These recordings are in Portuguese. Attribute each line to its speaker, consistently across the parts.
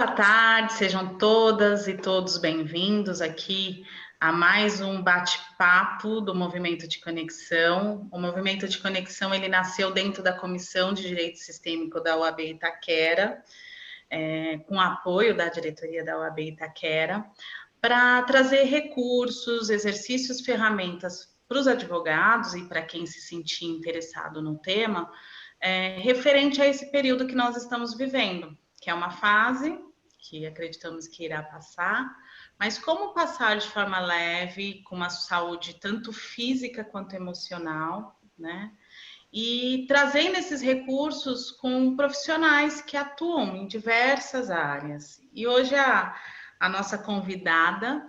Speaker 1: Boa tarde, sejam todas e todos bem-vindos aqui a mais um bate-papo do Movimento de Conexão. O Movimento de Conexão ele nasceu dentro da Comissão de Direito Sistêmico da UAB Itaquera, com apoio da diretoria da UAB Itaquera, para trazer recursos, exercícios, ferramentas para os advogados e para quem se sentir interessado no tema, referente a esse período que nós estamos vivendo, que é uma fase que acreditamos que irá passar, mas como passar de forma leve, com uma saúde tanto física quanto emocional, né? E trazendo esses recursos com profissionais que atuam em diversas áreas. E hoje a nossa convidada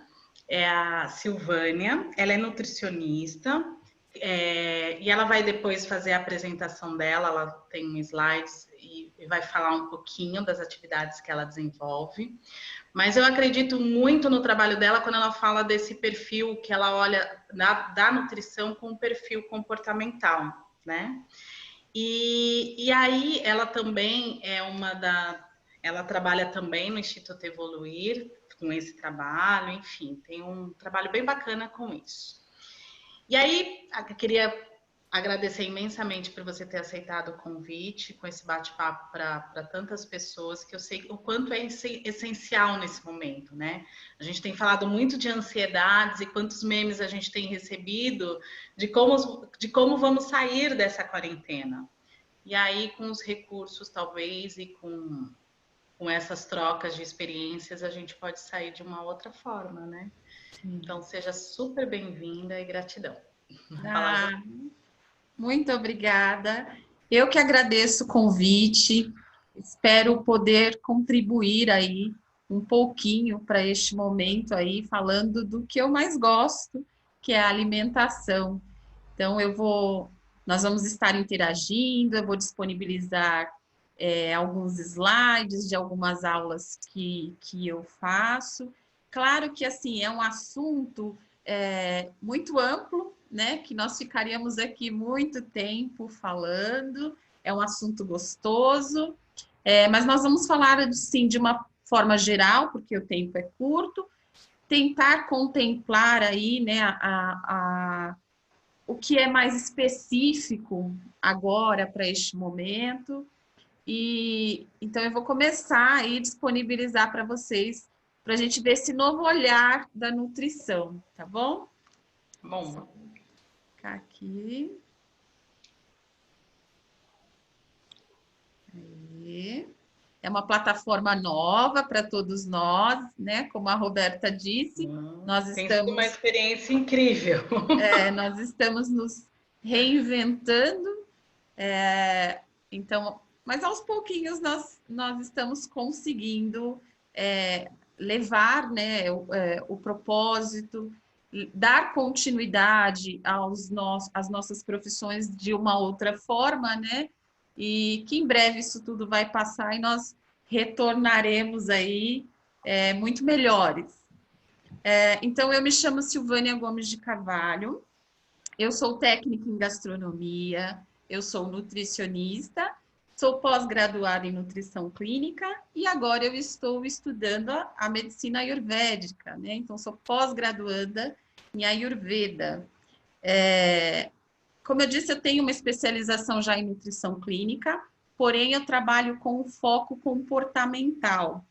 Speaker 1: é a Silvânia, ela é nutricionista, e ela vai depois fazer a apresentação dela, ela tem slides e vai falar um pouquinho das atividades que ela desenvolve. Mas eu acredito muito no trabalho dela quando ela fala desse perfil que ela olha da nutrição com o perfil comportamental, né? E aí ela também é ela trabalha também no Instituto Evoluir com esse trabalho, enfim, tem um trabalho bem bacana com isso. E aí, eu queria agradecer imensamente por você ter aceitado o convite, com esse bate-papo para tantas pessoas, que eu sei o quanto é essencial nesse momento, né? A gente tem falado muito de ansiedades e quantos memes a gente tem recebido de como vamos sair dessa quarentena. E aí, com os recursos, talvez, e com essas trocas de experiências, a gente pode sair de uma outra forma, né? Então, seja super bem-vinda e gratidão.
Speaker 2: Ah, muito obrigada. Eu que agradeço o convite. Espero poder contribuir aí um pouquinho para este momento aí, falando do que eu mais gosto, que é a alimentação. Então, nós vamos estar interagindo, eu vou disponibilizar alguns slides de algumas aulas que eu faço. Claro que, assim, é um assunto muito amplo, né? Que nós ficaríamos aqui muito tempo falando. É um assunto gostoso, mas nós vamos falar, sim, de uma forma geral, porque o tempo é curto, tentar contemplar aí, né, o que é mais específico agora para este momento. E então eu vou começar aí a disponibilizar para vocês, para a gente ver esse novo olhar da nutrição, tá bom?
Speaker 1: Bom,
Speaker 2: Vou ficar aqui. Aí. É uma plataforma nova para todos nós, né? Como a Roberta disse,
Speaker 1: tem sido uma experiência incrível.
Speaker 2: nós estamos nos reinventando. Então, mas aos pouquinhos nós estamos conseguindo levar, né, o propósito, dar continuidade às nossas profissões de uma outra forma, né? E que em breve isso tudo vai passar e nós retornaremos aí muito melhores. Então, eu me chamo Silvânia Gomes de Carvalho, eu sou técnica em gastronomia, eu sou nutricionista, sou pós-graduada em nutrição clínica e agora eu estou estudando a medicina ayurvédica, né? Então, sou pós-graduanda em Ayurveda. Como eu disse, eu tenho uma especialização já em nutrição clínica, porém eu trabalho com foco comportamental.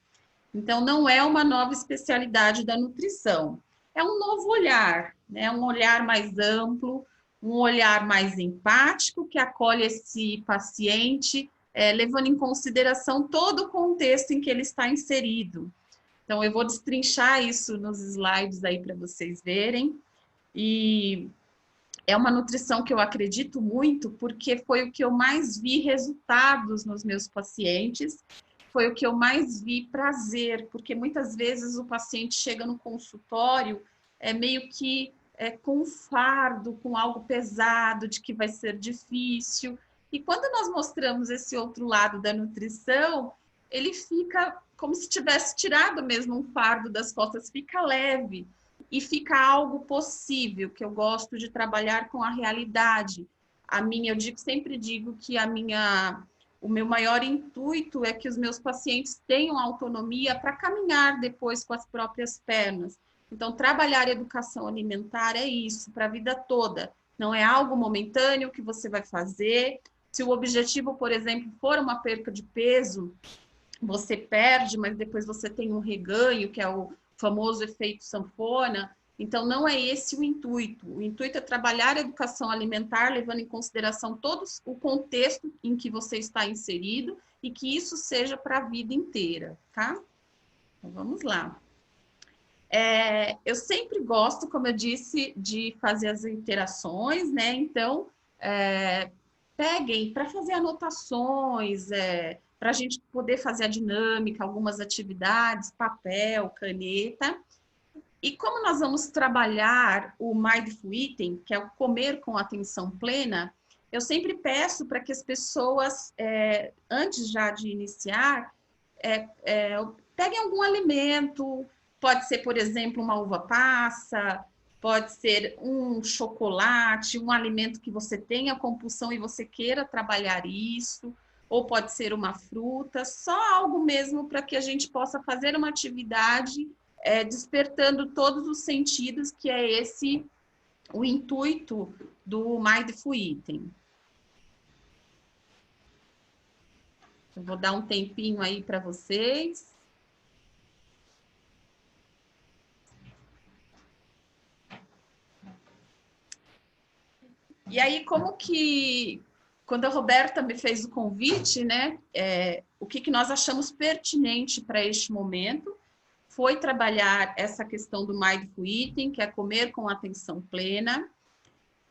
Speaker 2: Então, não é uma nova especialidade da nutrição, é um novo olhar, né? Um olhar mais amplo, um olhar mais empático, que acolhe esse paciente, levando em consideração todo o contexto em que ele está inserido. Então, eu vou destrinchar isso nos slides aí para vocês verem. E é uma nutrição que eu acredito muito, porque foi o que eu mais vi resultados nos meus pacientes, foi o que eu mais vi prazer, porque muitas vezes o paciente chega no consultório meio que com um fardo, com algo pesado, de que vai ser difícil. E quando nós mostramos esse outro lado da nutrição, ele fica como se tivesse tirado mesmo um fardo das costas, fica leve e fica algo possível, que eu gosto de trabalhar com a realidade. Eu sempre digo que a minha o meu maior intuito é que os meus pacientes tenham autonomia para caminhar depois com as próprias pernas. Então, trabalhar educação alimentar é isso, para a vida toda. Não é algo momentâneo que você vai fazer. Se o objetivo, por exemplo, for uma perca de peso, você perde, mas depois você tem um reganho, que é o famoso efeito sanfona. Então, não é esse o intuito. O intuito é trabalhar a educação alimentar, levando em consideração todo o contexto em que você está inserido e que isso seja para a vida inteira, tá? Então, vamos lá. Eu sempre gosto, como eu disse, de fazer as interações, né? Então, peguem para fazer anotações, para a gente poder fazer a dinâmica, algumas atividades, papel, caneta. E como nós vamos trabalhar o Mindful Eating, que é o comer com atenção plena, eu sempre peço para que as pessoas, antes já de iniciar, peguem algum alimento, pode ser, por exemplo, uma uva passa, pode ser um chocolate, um alimento que você tenha compulsão e você queira trabalhar isso, ou pode ser uma fruta, só algo mesmo para que a gente possa fazer uma atividade despertando todos os sentidos, que é esse o intuito do Mindful Eating. Eu vou dar um tempinho aí para vocês. E aí, quando a Roberta me fez o convite, né, o que nós achamos pertinente para este momento foi trabalhar essa questão do Mindful Eating, que é comer com atenção plena.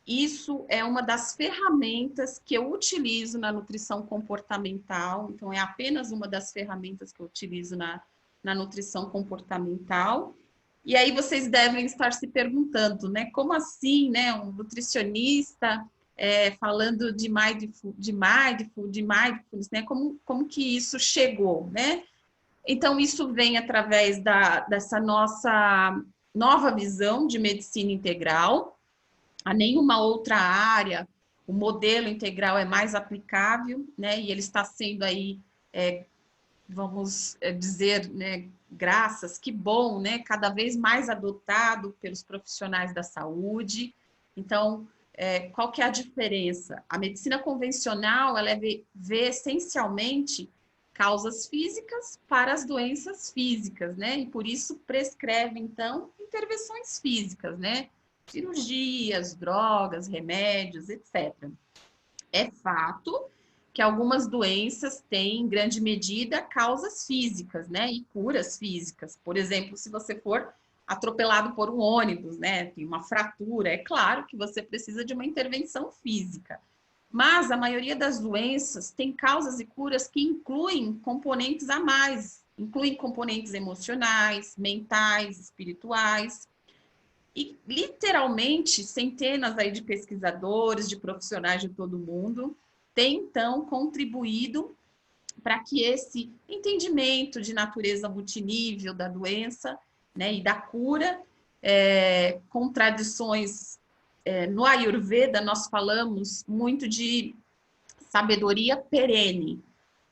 Speaker 2: Isso é uma das ferramentas que eu utilizo na nutrição comportamental, então é apenas uma das ferramentas que eu utilizo na nutrição comportamental. E aí vocês devem estar se perguntando, né? Como assim, né? Um nutricionista falando de mindfulness, né? Como que isso chegou, né? Então, isso vem através dessa nossa nova visão de medicina integral. A nenhuma outra área, o modelo integral é mais aplicável, né? E ele está sendo aí, vamos dizer, né? Graças, que bom, né? Cada vez mais adotado pelos profissionais da saúde. Então, qual que é a diferença? A medicina convencional, ela vê essencialmente causas físicas para as doenças físicas, né? E por isso prescreve, então, intervenções físicas, né? Cirurgias, drogas, remédios, etc. É fato que algumas doenças têm, em grande medida, causas físicas, né? E curas físicas. Por exemplo, se você for atropelado por um ônibus, né? Tem uma fratura, é claro que você precisa de uma intervenção física. Mas a maioria das doenças tem causas e curas que incluem componentes a mais, incluem componentes emocionais, mentais, espirituais. E literalmente centenas aí de pesquisadores, de profissionais de todo mundo têm então contribuído para que esse entendimento de natureza multinível da doença, né, e da cura, com tradições no Ayurveda nós falamos muito de sabedoria perene,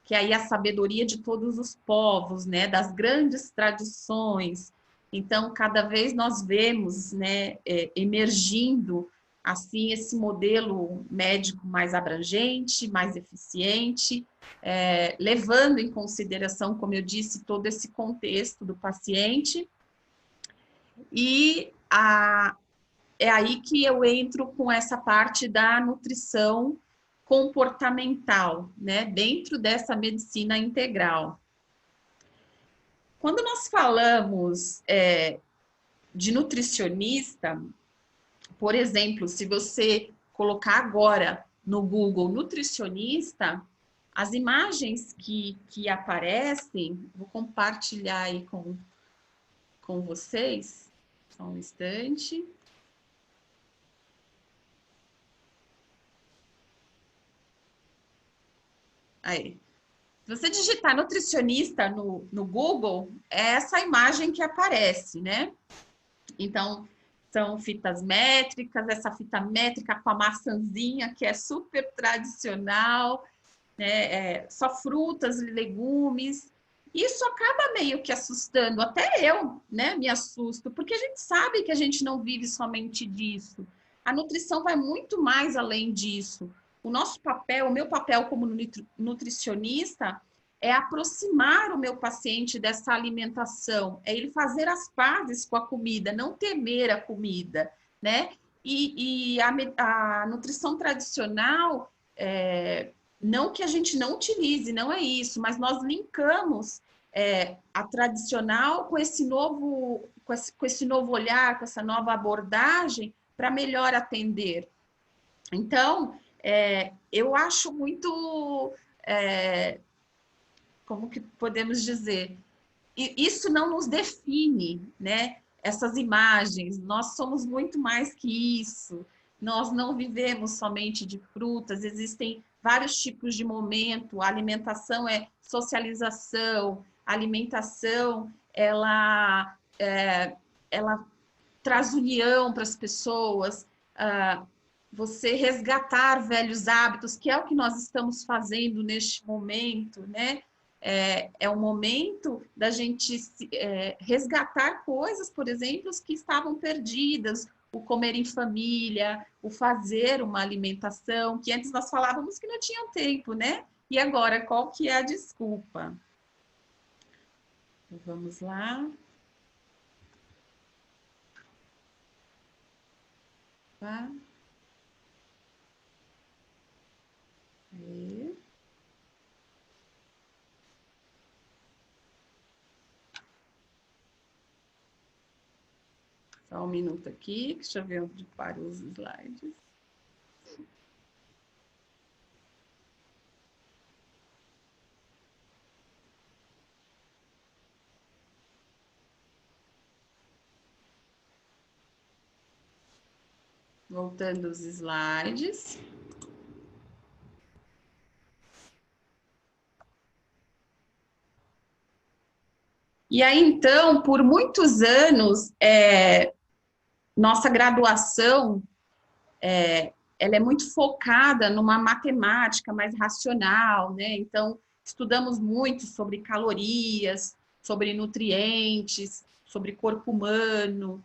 Speaker 2: que aí é a sabedoria de todos os povos, né, das grandes tradições. Então, cada vez nós vemos, né, emergindo assim esse modelo médico mais abrangente, mais eficiente, levando em consideração, como eu disse, todo esse contexto do paciente. E é aí que eu entro com essa parte da nutrição comportamental, né, dentro dessa medicina integral. Quando nós falamos de nutricionista, por exemplo, se você colocar agora no Google nutricionista, as imagens que aparecem, vou compartilhar aí com vocês, só um instante. Aí. Se você digitar nutricionista no Google, é essa imagem que aparece, né? Então, são fitas métricas, essa fita métrica com a maçãzinha, que é super tradicional. né? Só frutas e legumes. Isso acaba meio que assustando, até eu, né, me assusto, porque a gente sabe que a gente não vive somente disso. A nutrição vai muito mais além disso. O nosso papel, o meu papel como nutricionista, é aproximar o meu paciente dessa alimentação, é ele fazer as pazes com a comida, não temer a comida, né? E a nutrição tradicional, não que a gente não utilize, não é isso, mas nós linkamos a tradicional com esse novo, com esse novo olhar, com essa nova abordagem para melhor atender. Então, eu acho muito, como que podemos dizer, isso não nos define, né? Essas imagens, nós somos muito mais que isso. Nós não vivemos somente de frutas, existem vários tipos de momento. A alimentação é socialização, a alimentação ela traz união para as pessoas. Você resgatar velhos hábitos, que é o que nós estamos fazendo neste momento, né? É o momento da gente resgatar coisas, por exemplo, que estavam perdidas, o comer em família, o fazer uma alimentação, que antes nós falávamos que não tinha tempo, né? E agora, qual que é a desculpa? Vamos lá. Tá? Aí. Só um minuto aqui, deixa eu ver onde param os slides. Voltando os slides. E aí, então, por muitos anos, nossa graduação, ela é muito focada numa matemática mais racional, né? Então, estudamos muito sobre calorias, sobre nutrientes, sobre corpo humano.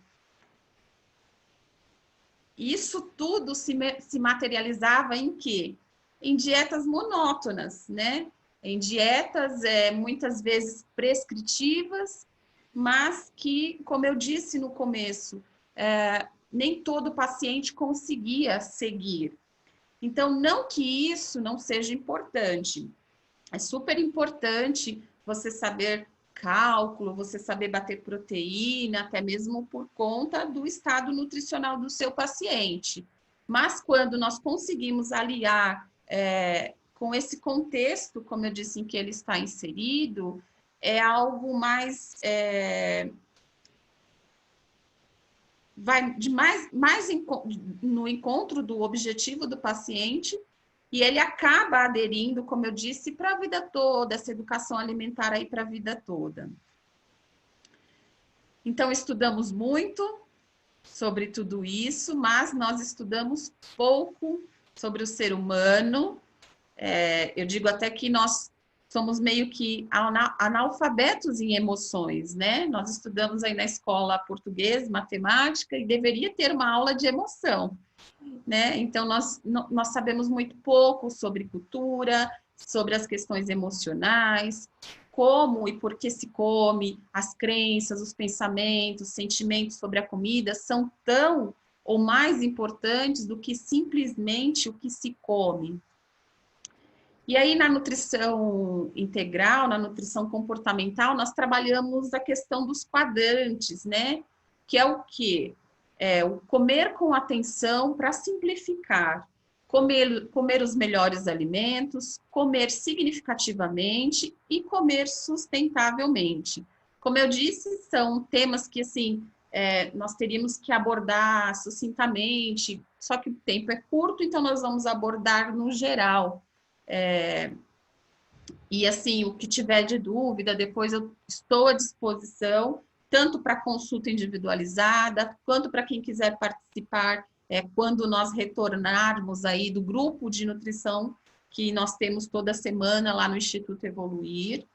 Speaker 2: Isso tudo se materializava em quê? Em dietas monótonas, né? Em dietas muitas vezes prescritivas, mas que, como eu disse no começo, nem todo paciente conseguia seguir. Então, não que isso não seja importante. É super importante você saber cálculo, você saber bater proteína, até mesmo por conta do estado nutricional do seu paciente. Mas quando nós conseguimos aliar com esse contexto, como eu disse, em que ele está inserido, é algo mais vai de mais no encontro do objetivo do paciente, e ele acaba aderindo, como eu disse, para a vida toda, essa educação alimentar aí para a vida toda. Então, estudamos muito sobre tudo isso, mas nós estudamos pouco sobre o ser humano. Eu digo até que nós somos meio que analfabetos em emoções, né? Nós estudamos aí na escola português, matemática, e deveria ter uma aula de emoção, né? Então, nós sabemos muito pouco sobre cultura, sobre as questões emocionais, como e por que se come, as crenças, os pensamentos, sentimentos sobre a comida são tão ou mais importantes do que simplesmente o que se come. E aí, na nutrição integral, na nutrição comportamental, nós trabalhamos a questão dos quadrantes, né? Que é o quê? O comer com atenção para simplificar. Comer os melhores alimentos, comer significativamente e comer sustentavelmente. Como eu disse, são temas que, assim, nós teríamos que abordar sucintamente, só que o tempo é curto, então nós vamos abordar no geral. E assim, o que tiver de dúvida, depois eu estou à disposição, tanto para consulta individualizada, quanto para quem quiser participar, quando nós retornarmos aí do grupo de nutrição que nós temos toda semana lá no Instituto Evoluir.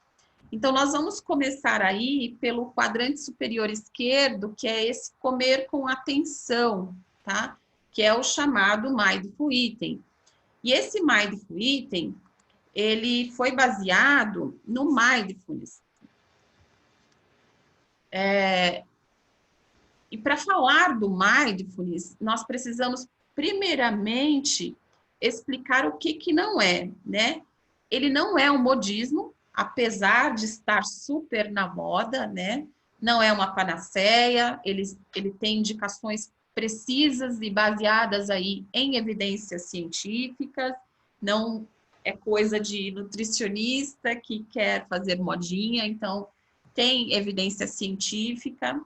Speaker 2: Então, nós vamos começar aí pelo quadrante superior esquerdo, que é esse comer com atenção, tá? Que é o chamado Mindful Eating. E esse Mindful Eating, ele foi baseado no Mindfulness. E para falar do Mindfulness, nós precisamos, primeiramente, explicar o que não é, né? Ele não é um modismo, apesar de estar super na moda, né? Não é uma panaceia, ele tem indicações precisas e baseadas aí em evidências científicas, não é coisa de nutricionista que quer fazer modinha, então tem evidência científica,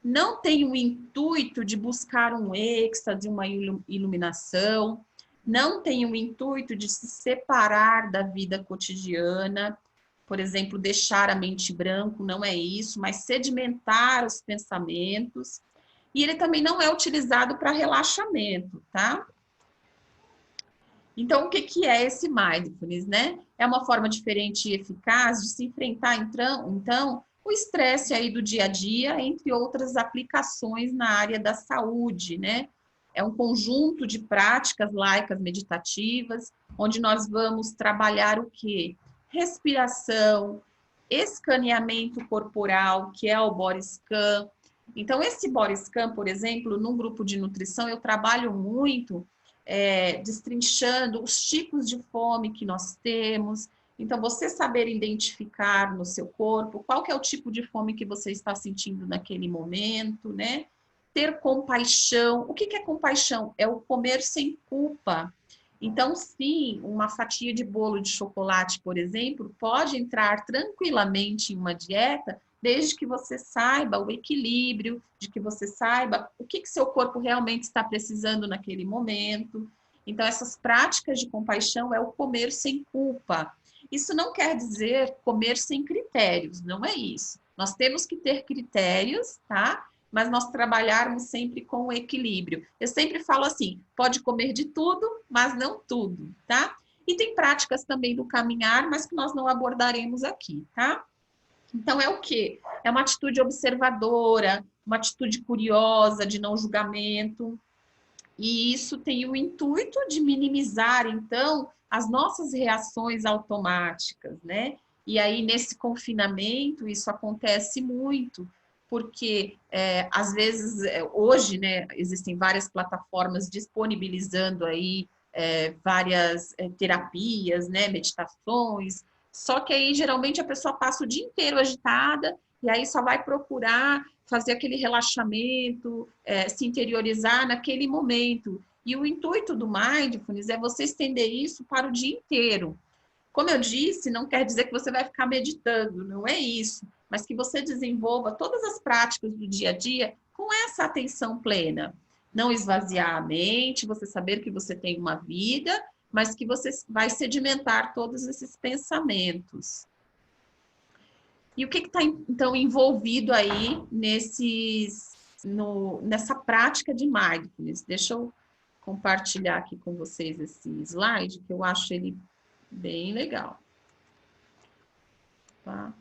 Speaker 2: não tem o intuito de buscar um êxtase, uma iluminação, não tem o intuito de se separar da vida cotidiana, por exemplo, deixar a mente branco, não é isso, mas sedimentar os pensamentos. E ele também não é utilizado para relaxamento, tá? Então, o que é esse mindfulness, né? É uma forma diferente e eficaz de se enfrentar, então, o estresse aí do dia a dia, entre outras aplicações na área da saúde, né? É um conjunto de práticas laicas meditativas, onde nós vamos trabalhar o quê? Respiração, escaneamento corporal, que é o body scan. Então, esse body scan, por exemplo, num grupo de nutrição, eu trabalho muito destrinchando os tipos de fome que nós temos. Então, você saber identificar no seu corpo qual que é o tipo de fome que você está sentindo naquele momento, né? Ter compaixão. O que é compaixão? É o comer sem culpa. Então, sim, uma fatia de bolo de chocolate, por exemplo, pode entrar tranquilamente em uma dieta, desde que você saiba o equilíbrio, de que você saiba o que seu corpo realmente está precisando naquele momento. Então, essas práticas de compaixão é o comer sem culpa. Isso não quer dizer comer sem critérios, não é isso. Nós temos que ter critérios, tá? Mas nós trabalharmos sempre com o equilíbrio. Eu sempre falo assim, pode comer de tudo, mas não tudo, tá? E tem práticas também do caminhar, mas que nós não abordaremos aqui, tá? Então, é o quê? É uma atitude observadora, uma atitude curiosa, de não julgamento. E isso tem o intuito de minimizar, então, as nossas reações automáticas, né? E aí, nesse confinamento, isso acontece muito, porque, às vezes, hoje, né, existem várias plataformas disponibilizando aí várias terapias, né, meditações, só que aí, geralmente, a pessoa passa o dia inteiro agitada e aí só vai procurar fazer aquele relaxamento, se interiorizar naquele momento. E o intuito do Mindfulness é você estender isso para o dia inteiro. Como eu disse, não quer dizer que você vai ficar meditando, não é isso, mas que você desenvolva todas as práticas do dia a dia com essa atenção plena. Não esvaziar a mente, você saber que você tem uma vida, mas que você vai sedimentar todos esses pensamentos. E o que está, então, envolvido aí nessa prática de mindfulness? Deixa eu compartilhar aqui com vocês esse slide, que eu acho ele bem legal. Tá?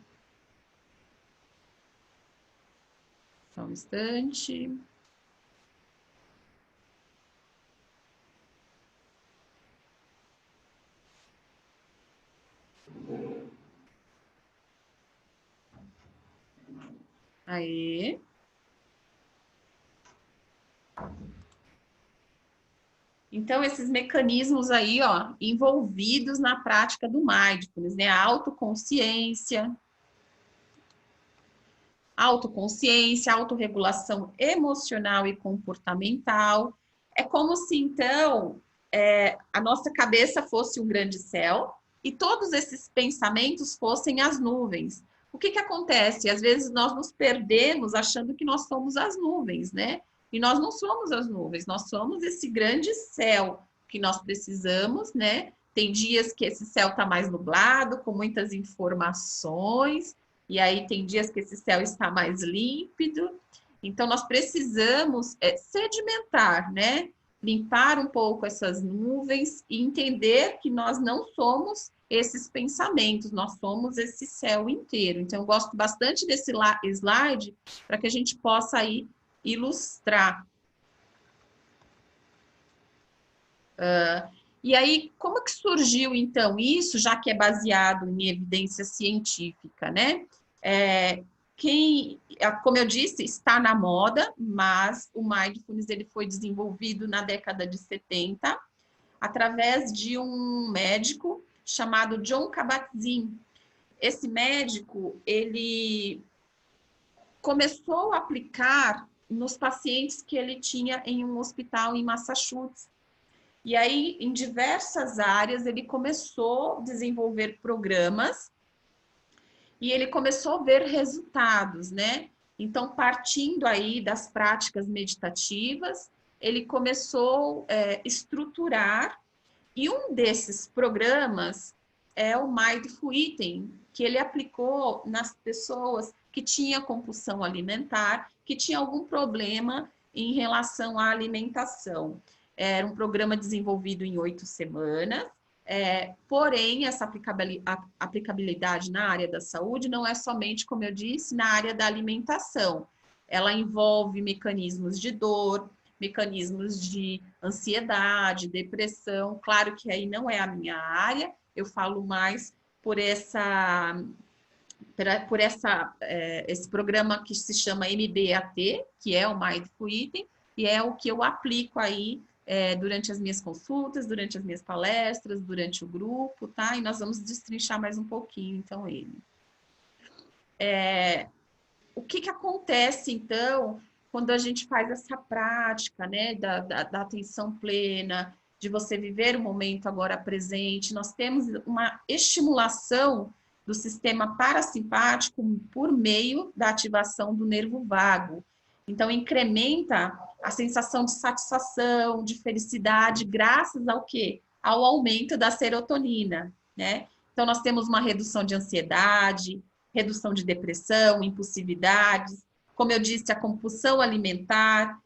Speaker 2: Só um instante. Aí. Então, esses mecanismos aí, ó, envolvidos na prática do mindfulness, né? A autoconsciência, autorregulação emocional e comportamental. É como se, então, a nossa cabeça fosse um grande céu e todos esses pensamentos fossem as nuvens. O que acontece? Às vezes nós nos perdemos achando que nós somos as nuvens, né? E nós não somos as nuvens, nós somos esse grande céu que nós precisamos, né? Tem dias que esse céu está mais nublado, com muitas informações, e aí tem dias que esse céu está mais límpido. Então, nós precisamos sedimentar, né? limpar um pouco essas nuvens e entender que nós não somos esses pensamentos, nós somos esse céu inteiro. Então, eu gosto bastante desse slide para que a gente possa aí ilustrar. E aí, como que surgiu, então, isso, já que é baseado em evidência científica, né? Como eu disse, está na moda, mas o Mindfulness ele foi desenvolvido na década de 70, através de um médico chamado Jon Kabat-Zinn. Esse médico, ele começou a aplicar nos pacientes que ele tinha em um hospital em Massachusetts. E aí, em diversas áreas, ele começou a desenvolver programas e ele começou a ver resultados, né? Então, partindo aí das práticas meditativas, ele começou a estruturar, e um desses programas é o Mindful Eating, que ele aplicou nas pessoas que tinham compulsão alimentar, que tinham algum problema em relação à alimentação. Era um programa desenvolvido em 8 semanas, porém, essa aplicabilidade na área da saúde não é somente, como eu disse, na área da alimentação. Ela envolve mecanismos de dor, mecanismos de ansiedade, depressão. Claro que aí não é a minha área, eu falo mais por esse programa que se chama MBAT, que é o Mindful Eating, e é o que eu aplico aí durante as minhas consultas, durante as minhas palestras, durante o grupo, tá? E nós vamos destrinchar mais um pouquinho, então, ele. O que acontece, então, quando a gente faz essa prática, né, da atenção plena, de você viver o momento agora presente? Nós temos uma estimulação do sistema parasimpático por meio da ativação do nervo vago. Então, incrementa a sensação de satisfação, de felicidade, graças ao quê? Ao aumento da serotonina, né? Então, nós temos uma redução de ansiedade, redução de depressão, impulsividades, como eu disse, a compulsão alimentar,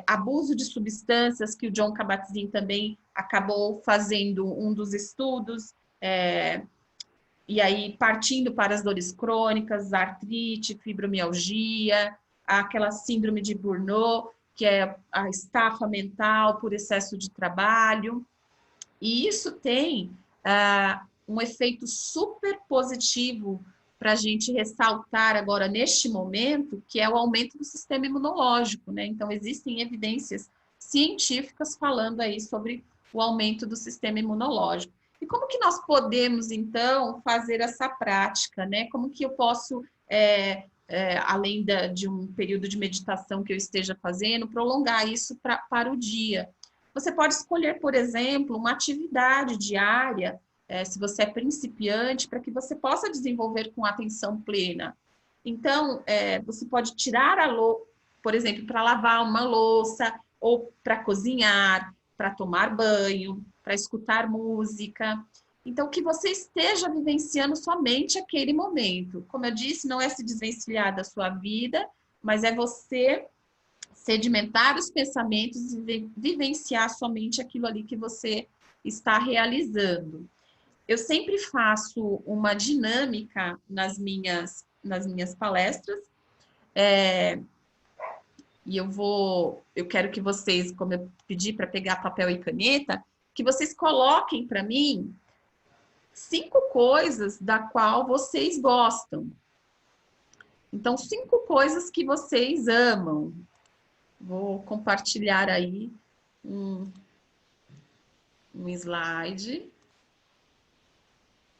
Speaker 2: abuso de substâncias, que o Jon Kabat-Zinn também acabou fazendo um dos estudos, e aí partindo para as dores crônicas, artrite, fibromialgia, aquela síndrome de Burnout, que é a estafa mental por excesso de trabalho. E isso tem um efeito super positivo para a gente ressaltar agora neste momento, que é o aumento do sistema imunológico, né? Então, existem evidências científicas falando aí sobre o aumento do sistema imunológico. E como que nós podemos, então, fazer essa prática, né? Como que eu posso, além de um período de meditação que eu esteja fazendo, prolongar isso para o dia? Você pode escolher, por exemplo, uma atividade diária, se você é principiante, para que você possa desenvolver com atenção plena. Então, você pode tirar por exemplo, para lavar uma louça, ou para cozinhar, para tomar banho, para escutar música. Então, que você esteja vivenciando somente aquele momento. Como eu disse, não é se desvencilhar da sua vida, mas é você sedimentar os pensamentos e vivenciar somente aquilo ali que você está realizando. Eu sempre faço uma dinâmica nas minhas palestras, e eu quero que vocês, como eu pedi para pegar papel e caneta, que vocês coloquem para mim 5 coisas da qual vocês gostam. Então, 5 coisas que vocês amam. Vou compartilhar aí um slide,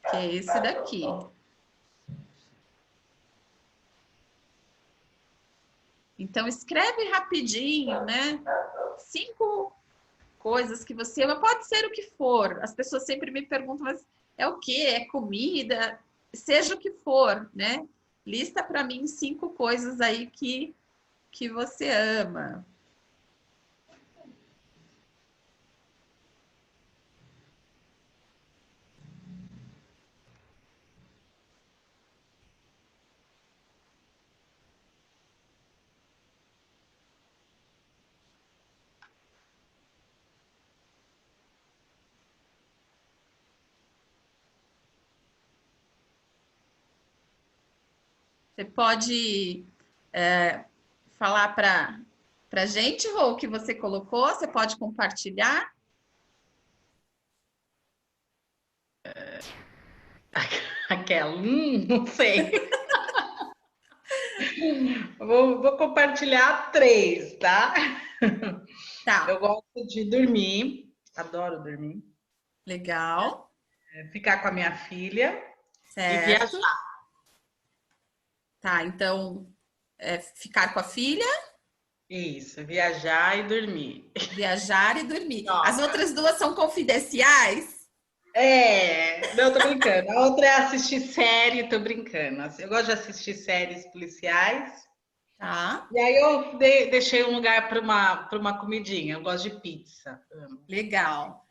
Speaker 2: que é esse daqui. Então, escreve rapidinho, né? 5 coisas que você ama, pode ser o que for. As pessoas sempre me perguntam, mas é o quê? É comida? Seja o que for, né? Lista para mim 5 coisas aí que você ama. Você pode falar para a gente, Rô, o que você colocou? Você pode compartilhar?
Speaker 1: Aquela, não sei. Vou compartilhar 3, tá? Eu
Speaker 2: Tá,
Speaker 1: gosto de dormir, adoro dormir,
Speaker 2: legal,
Speaker 1: ficar com a minha filha e
Speaker 2: certo.
Speaker 1: viajar.
Speaker 2: Tá, então, ficar com a filha,
Speaker 1: Isso, viajar e dormir.
Speaker 2: viajar e dormir.
Speaker 1: Ó,
Speaker 2: As outras duas são confidenciais?
Speaker 1: não, tô brincando. A outra é assistir série, tô brincando. Eu gosto de assistir séries policiais.
Speaker 2: Tá,
Speaker 1: E aí eu deixei um lugar para uma comidinha. Eu gosto de pizza. Amo.
Speaker 2: legal.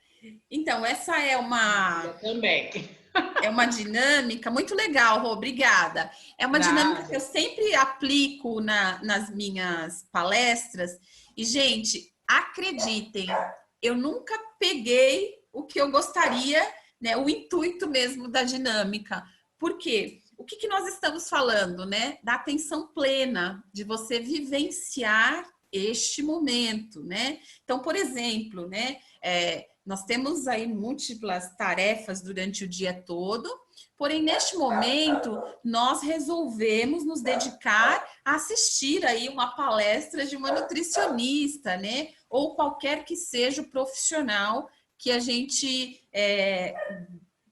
Speaker 2: Então, essa
Speaker 1: Eu também.
Speaker 2: é uma dinâmica muito legal, Rô, obrigada. É uma dinâmica que eu
Speaker 1: Nada.
Speaker 2: sempre aplico nas minhas palestras. E, gente, acreditem, eu nunca peguei o que eu gostaria, né? O intuito mesmo da dinâmica. Por quê? O que nós estamos falando, né? Da atenção plena, de você vivenciar este momento, né? Então, por exemplo, né? Nós temos aí múltiplas tarefas durante o dia todo, porém, neste momento, nós resolvemos nos dedicar a assistir aí uma palestra de uma nutricionista, né? Ou qualquer que seja o profissional que a gente,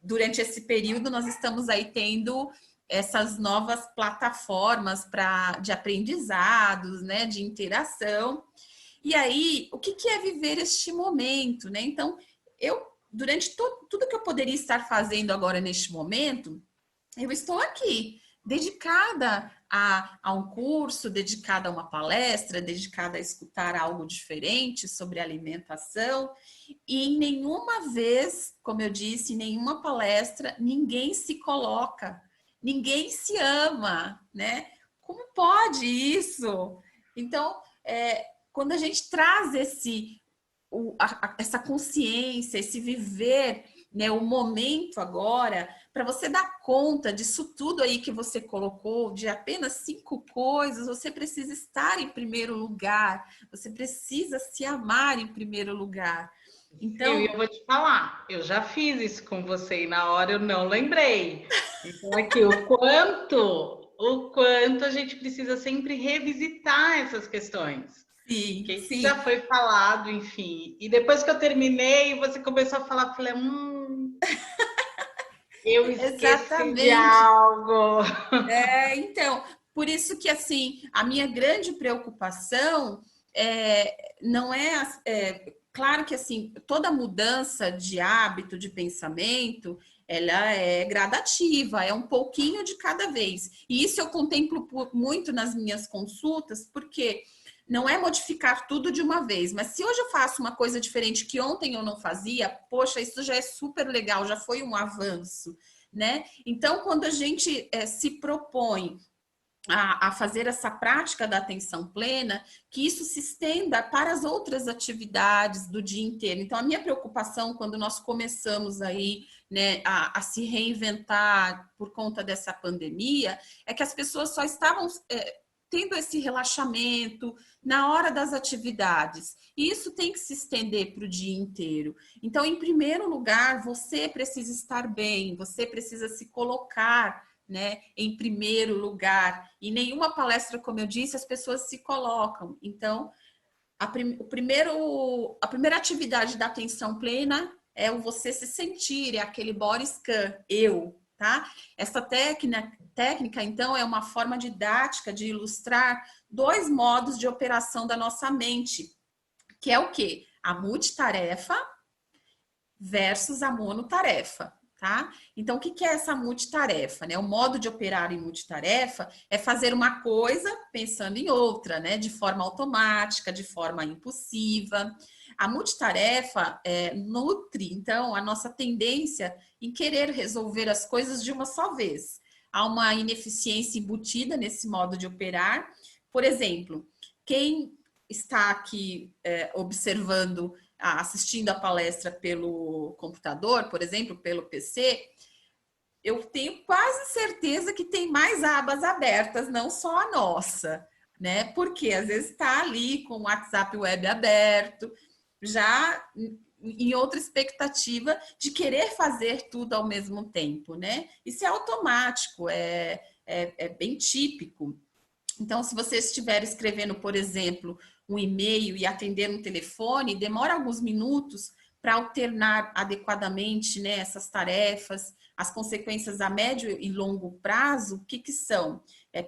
Speaker 2: durante esse período, nós estamos aí tendo essas novas plataformas de aprendizados, né? De interação. E aí, o que é viver este momento, né? Então, durante tudo que eu poderia estar fazendo agora neste momento, eu estou aqui, dedicada a um curso, dedicada a uma palestra, dedicada a escutar algo diferente sobre alimentação. E em nenhuma vez, como eu disse, em nenhuma palestra, ninguém se coloca, ninguém se ama, né? Como pode isso? Então, quando a gente traz essa consciência, esse viver, né, o momento agora, para você dar conta disso tudo aí que você colocou, de apenas 5 coisas, você precisa estar em primeiro lugar, você precisa se amar em primeiro lugar.
Speaker 1: Eu
Speaker 2: Então,
Speaker 1: vou te falar, eu já fiz isso com você e na hora eu não lembrei. Então, aqui, o quanto a gente precisa sempre revisitar essas questões.
Speaker 2: sim,
Speaker 1: Que isso
Speaker 2: sim,
Speaker 1: já foi falado, enfim. E depois que eu terminei, você começou a falar, eu falei, eu esqueci de
Speaker 2: exatamente.
Speaker 1: algo.
Speaker 2: Então, por isso que assim, a minha grande preocupação não claro que assim, toda mudança de hábito, de pensamento, ela é gradativa, é um pouquinho de cada vez. E isso eu contemplo muito nas minhas consultas, porque não é modificar tudo de uma vez, mas se hoje eu faço uma coisa diferente que ontem eu não fazia, poxa, isso já é super legal, já foi um avanço, né? Então, quando a gente se propõe a fazer essa prática da atenção plena, que isso se estenda para as outras atividades do dia inteiro. Então, a minha preocupação quando nós começamos aí, né, a se reinventar por conta dessa pandemia, é que as pessoas só estavam tendo esse relaxamento na hora das atividades. E isso tem que se estender para o dia inteiro. Então, em primeiro lugar, você precisa estar bem, você precisa se colocar, né, em primeiro lugar. E nenhuma palestra, como eu disse, as pessoas se colocam. Então, a primeira atividade da atenção plena é o você se sentir, é aquele body scan, eu, tá? Essa técnica, então, é uma forma didática de ilustrar 2 modos de operação da nossa mente, que é o quê? A multitarefa versus a monotarefa, tá? Então, o que é essa multitarefa, né? O modo de operar em multitarefa é fazer uma coisa pensando em outra, né? De forma automática, de forma impulsiva. A multitarefa nutre, então, a nossa tendência em querer resolver as coisas de uma só vez. Há uma ineficiência embutida nesse modo de operar. Por exemplo, quem está aqui observando assistindo a palestra pelo computador, por exemplo, pelo PC, eu tenho quase certeza que tem mais abas abertas, não só a nossa, né? Porque às vezes está ali com o WhatsApp web aberto, já em outra expectativa de querer fazer tudo ao mesmo tempo, né? Isso é automático, é bem típico. Então, se você estiver escrevendo, por exemplo, um e-mail e atender um telefone, demora alguns minutos para alternar adequadamente, né, essas tarefas. As consequências a médio e longo prazo, o que que são?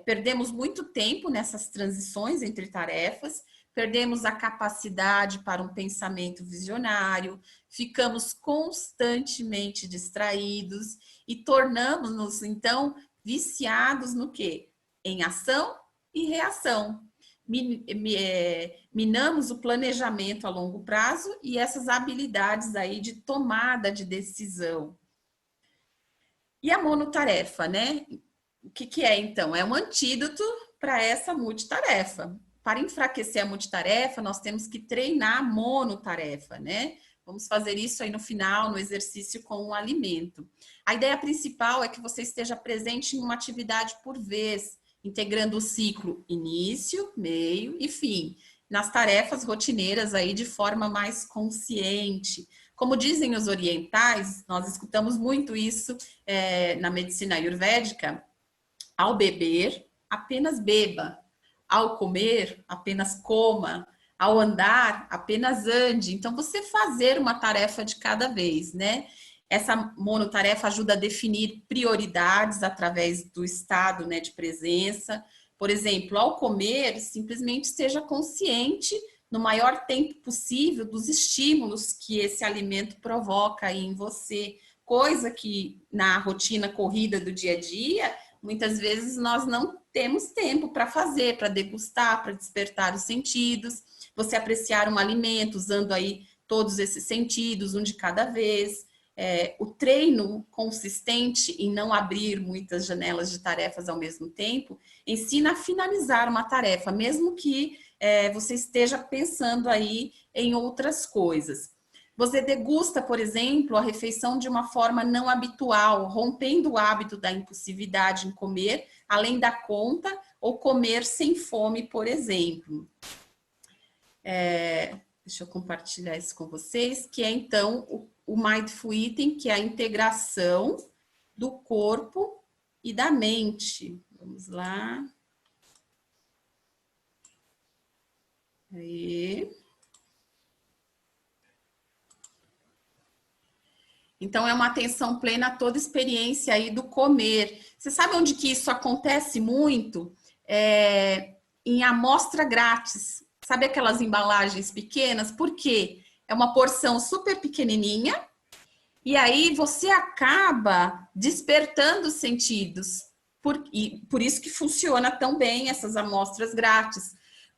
Speaker 2: Perdemos muito tempo nessas transições entre tarefas, perdemos a capacidade para um pensamento visionário, ficamos constantemente distraídos e tornamos-nos, então, viciados no quê? Em ação e reação. Minamos o planejamento a longo prazo e essas habilidades aí de tomada de decisão. E a monotarefa, né? O que é, então? É um antídoto para essa multitarefa. Para enfraquecer a multitarefa, nós temos que treinar a monotarefa, né? Vamos fazer isso aí no final, no exercício com o alimento. A ideia principal é que você esteja presente em uma atividade por vez, integrando o ciclo início, meio e fim, nas tarefas rotineiras aí de forma mais consciente. Como dizem os orientais, nós escutamos muito isso na medicina ayurvédica, ao beber, apenas beba, ao comer, apenas coma, ao andar, apenas ande. Então, você fazer uma tarefa de cada vez, né? Essa monotarefa ajuda a definir prioridades através do estado, né, de presença. Por exemplo, ao comer, simplesmente esteja consciente no maior tempo possível dos estímulos que esse alimento provoca aí em você, coisa que na rotina corrida do dia a dia, muitas vezes nós não temos tempo para fazer, para degustar, para despertar os sentidos, você apreciar um alimento usando aí todos esses sentidos, um de cada vez. O treino consistente em não abrir muitas janelas de tarefas ao mesmo tempo ensina a finalizar uma tarefa, mesmo que você esteja pensando aí em outras coisas. Você degusta, por exemplo, a refeição de uma forma não habitual, rompendo o hábito da impulsividade em comer além da conta ou comer sem fome, por exemplo. Deixa eu compartilhar isso com vocês, que é então o Mindful Eating, que é a integração do corpo e da mente. Vamos lá. Aí. Então, é uma atenção plena a toda experiência aí do comer. Você sabe onde que isso acontece muito? Em amostra grátis. Sabe aquelas embalagens pequenas? Por quê? É uma porção super pequenininha e aí você acaba despertando os sentidos. Por isso que funciona tão bem essas amostras grátis.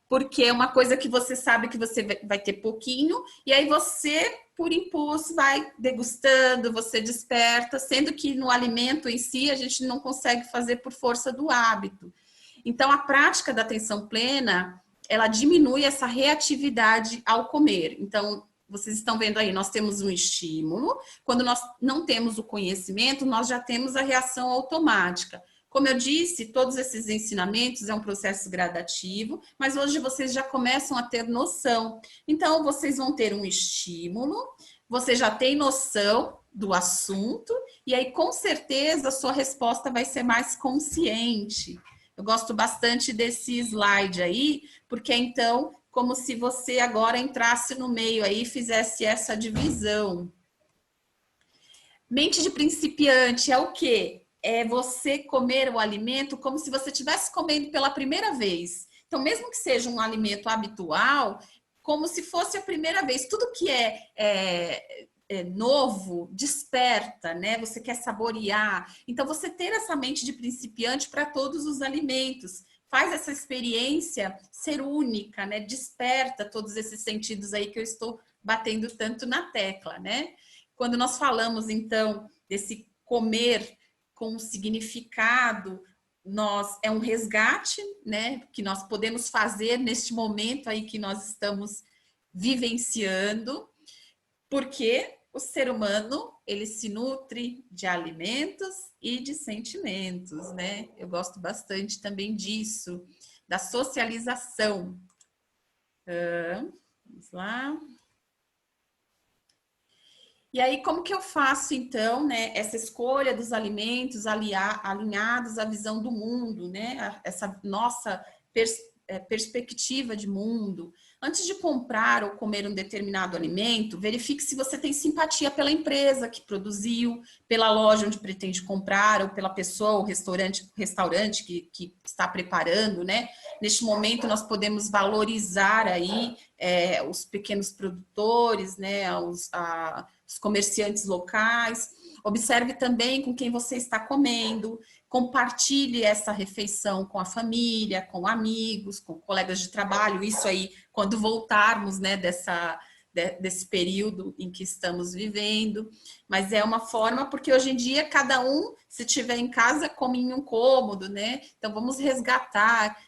Speaker 2: Porque é uma coisa que você sabe que você vai ter pouquinho e aí você, por impulso, vai degustando, você desperta, sendo que no alimento em si a gente não consegue fazer por força do hábito. Então, a prática da atenção plena, ela diminui essa reatividade ao comer. Então, vocês estão vendo aí, nós temos um estímulo. Quando nós não temos o conhecimento, nós já temos a reação automática. Como eu disse, todos esses ensinamentos é um processo gradativo, mas hoje vocês já começam a ter noção. Então, vocês vão ter um estímulo, você já tem noção do assunto, e aí, com certeza, a sua resposta vai ser mais consciente. Eu gosto bastante desse slide aí, porque então, como se você agora entrasse no meio aí e fizesse essa divisão. Mente de principiante é o quê? É você comer o alimento como se você estivesse comendo pela primeira vez. Então, mesmo que seja um alimento habitual, como se fosse a primeira vez. Tudo que é novo desperta, né? Você quer saborear. Então, você ter essa mente de principiante para todos os alimentos faz essa experiência ser única, né? Desperta todos esses sentidos aí que eu estou batendo tanto na tecla, né? Quando nós falamos, então, desse comer com significado, é um resgate, né, que nós podemos fazer neste momento aí que nós estamos vivenciando, porque o ser humano ele se nutre de alimentos e de sentimentos, né? Eu gosto bastante também disso, da socialização. Vamos lá. E aí, como que eu faço, então, né, essa escolha dos alimentos alinhados à visão do mundo, né? Essa nossa perspectiva de mundo. Antes de comprar ou comer um determinado alimento, verifique se você tem simpatia pela empresa que produziu, pela loja onde pretende comprar, ou pela pessoa, ou restaurante que está preparando, né? Neste momento, nós podemos valorizar aí os pequenos produtores, né? Os comerciantes locais. Observe também com quem você está comendo. Compartilhe essa refeição com a família, com amigos, com colegas de trabalho. Isso aí, quando voltarmos, né, desse período em que estamos vivendo. Mas é uma forma, porque hoje em dia cada um, se estiver em casa, come em um cômodo, né? Então vamos resgatar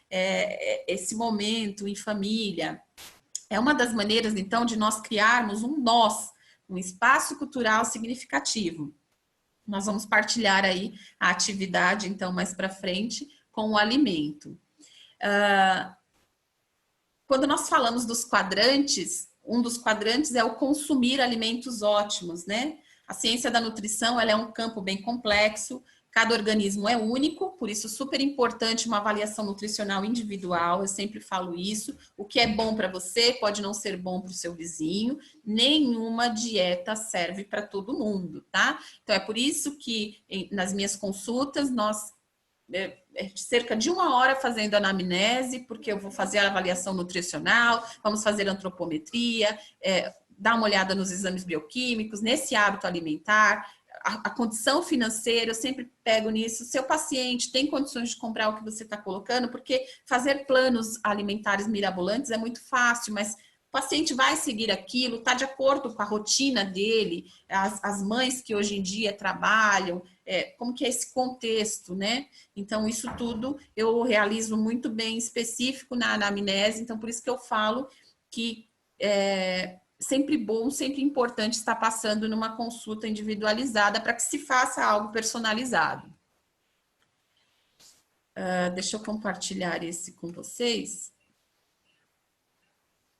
Speaker 2: esse momento em família. É uma das maneiras, então, de nós criarmos um espaço cultural significativo. Nós vamos partilhar aí a atividade, então, mais para frente, com o alimento. Quando nós falamos dos quadrantes, um dos quadrantes é o consumir alimentos ótimos, né? A ciência da nutrição, ela é um campo bem complexo, cada organismo é único, por isso super importante uma avaliação nutricional individual, eu sempre falo isso. O que é bom para você pode não ser bom para o seu vizinho, nenhuma dieta serve para todo mundo, tá? Então é por isso que nas minhas consultas nós cerca de 1 hora fazendo anamnese, porque eu vou fazer a avaliação nutricional, vamos fazer antropometria, dar uma olhada nos exames bioquímicos, nesse hábito alimentar, a condição financeira, eu sempre pego nisso. Seu paciente tem condições de comprar o que você está colocando, porque fazer planos alimentares mirabolantes é muito fácil, mas o paciente vai seguir aquilo, está de acordo com a rotina dele, as mães que hoje em dia trabalham, como que é esse contexto, né? Então, isso tudo eu realizo muito bem específico na anamnese, então por isso que eu falo que sempre bom, sempre importante estar passando numa consulta individualizada para que se faça algo personalizado. Deixa eu compartilhar esse com vocês.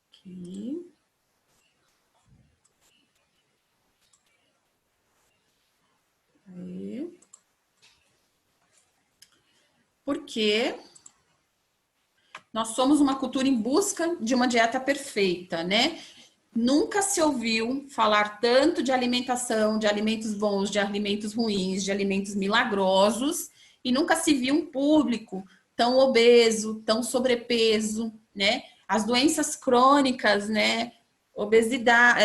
Speaker 2: Aqui. Aí. Porque nós somos uma cultura em busca de uma dieta perfeita, né? Nunca se ouviu falar tanto de alimentação, de alimentos bons, de alimentos ruins, de alimentos milagrosos, e nunca se viu um público tão obeso, tão sobrepeso, né? As doenças crônicas, né? Obesidade,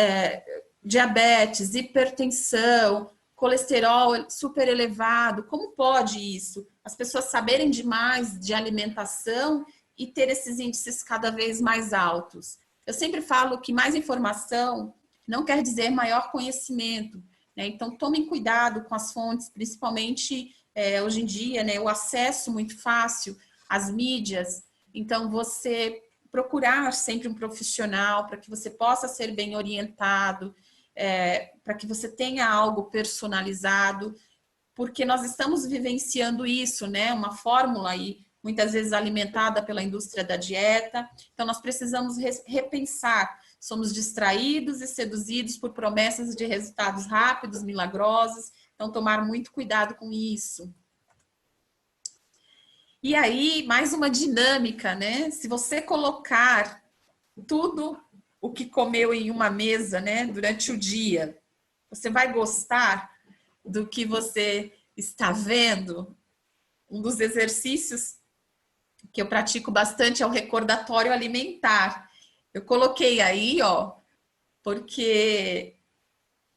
Speaker 2: diabetes, hipertensão, colesterol super elevado. Como pode isso? As pessoas saberem demais de alimentação e ter esses índices cada vez mais altos. Eu sempre falo que mais informação não quer dizer maior conhecimento, né? Então, tomem cuidado com as fontes, principalmente hoje em dia, né? O acesso muito fácil às mídias. Então, você procurar sempre um profissional para que você possa ser bem orientado, para que você tenha algo personalizado, porque nós estamos vivenciando isso, né? Uma fórmula aí, muitas vezes alimentada pela indústria da dieta. Então, nós precisamos repensar. Somos distraídos e seduzidos por promessas de resultados rápidos, milagrosos. Então, tomar muito cuidado com isso. E aí, mais uma dinâmica, né? Se você colocar tudo o que comeu em uma mesa, né, durante o dia, você vai gostar do que você está vendo? Um dos exercícios que eu pratico bastante é o recordatório alimentar. Eu coloquei aí, ó, porque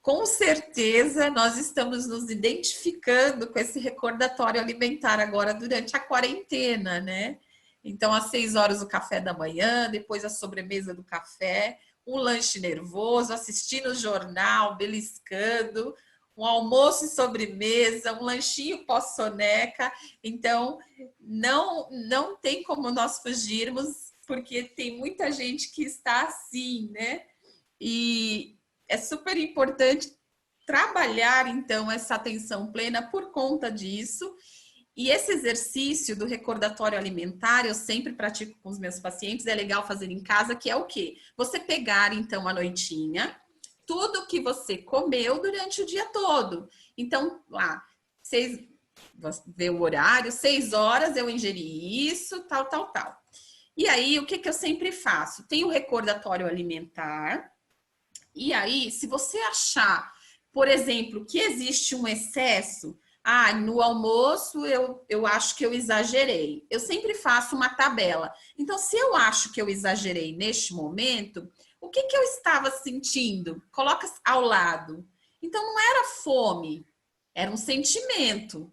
Speaker 2: com certeza nós estamos nos identificando com esse recordatório alimentar agora durante a quarentena, né? Então, às 6 horas o café da manhã, depois a sobremesa do café, um lanche nervoso, assistindo o jornal, beliscando, um almoço e sobremesa, um lanchinho pós-soneca. Então, não tem como nós fugirmos, porque tem muita gente que está assim, né? E é super importante trabalhar, então, essa atenção plena por conta disso. E esse exercício do recordatório alimentar, eu sempre pratico com os meus pacientes, é legal fazer em casa, que é o quê? Você pegar, então, à noitinha, tudo que você comeu durante o dia todo. Então, lá, vê o horário, 6 horas eu ingeri isso, tal, tal, tal. E aí, o que eu sempre faço? Tem o recordatório alimentar, e aí, se você achar, por exemplo, que existe um excesso, no almoço eu acho que eu exagerei. Eu sempre faço uma tabela. Então, se eu acho que eu exagerei neste momento, o que eu estava sentindo? Coloca ao lado. Então, não era fome, era um sentimento.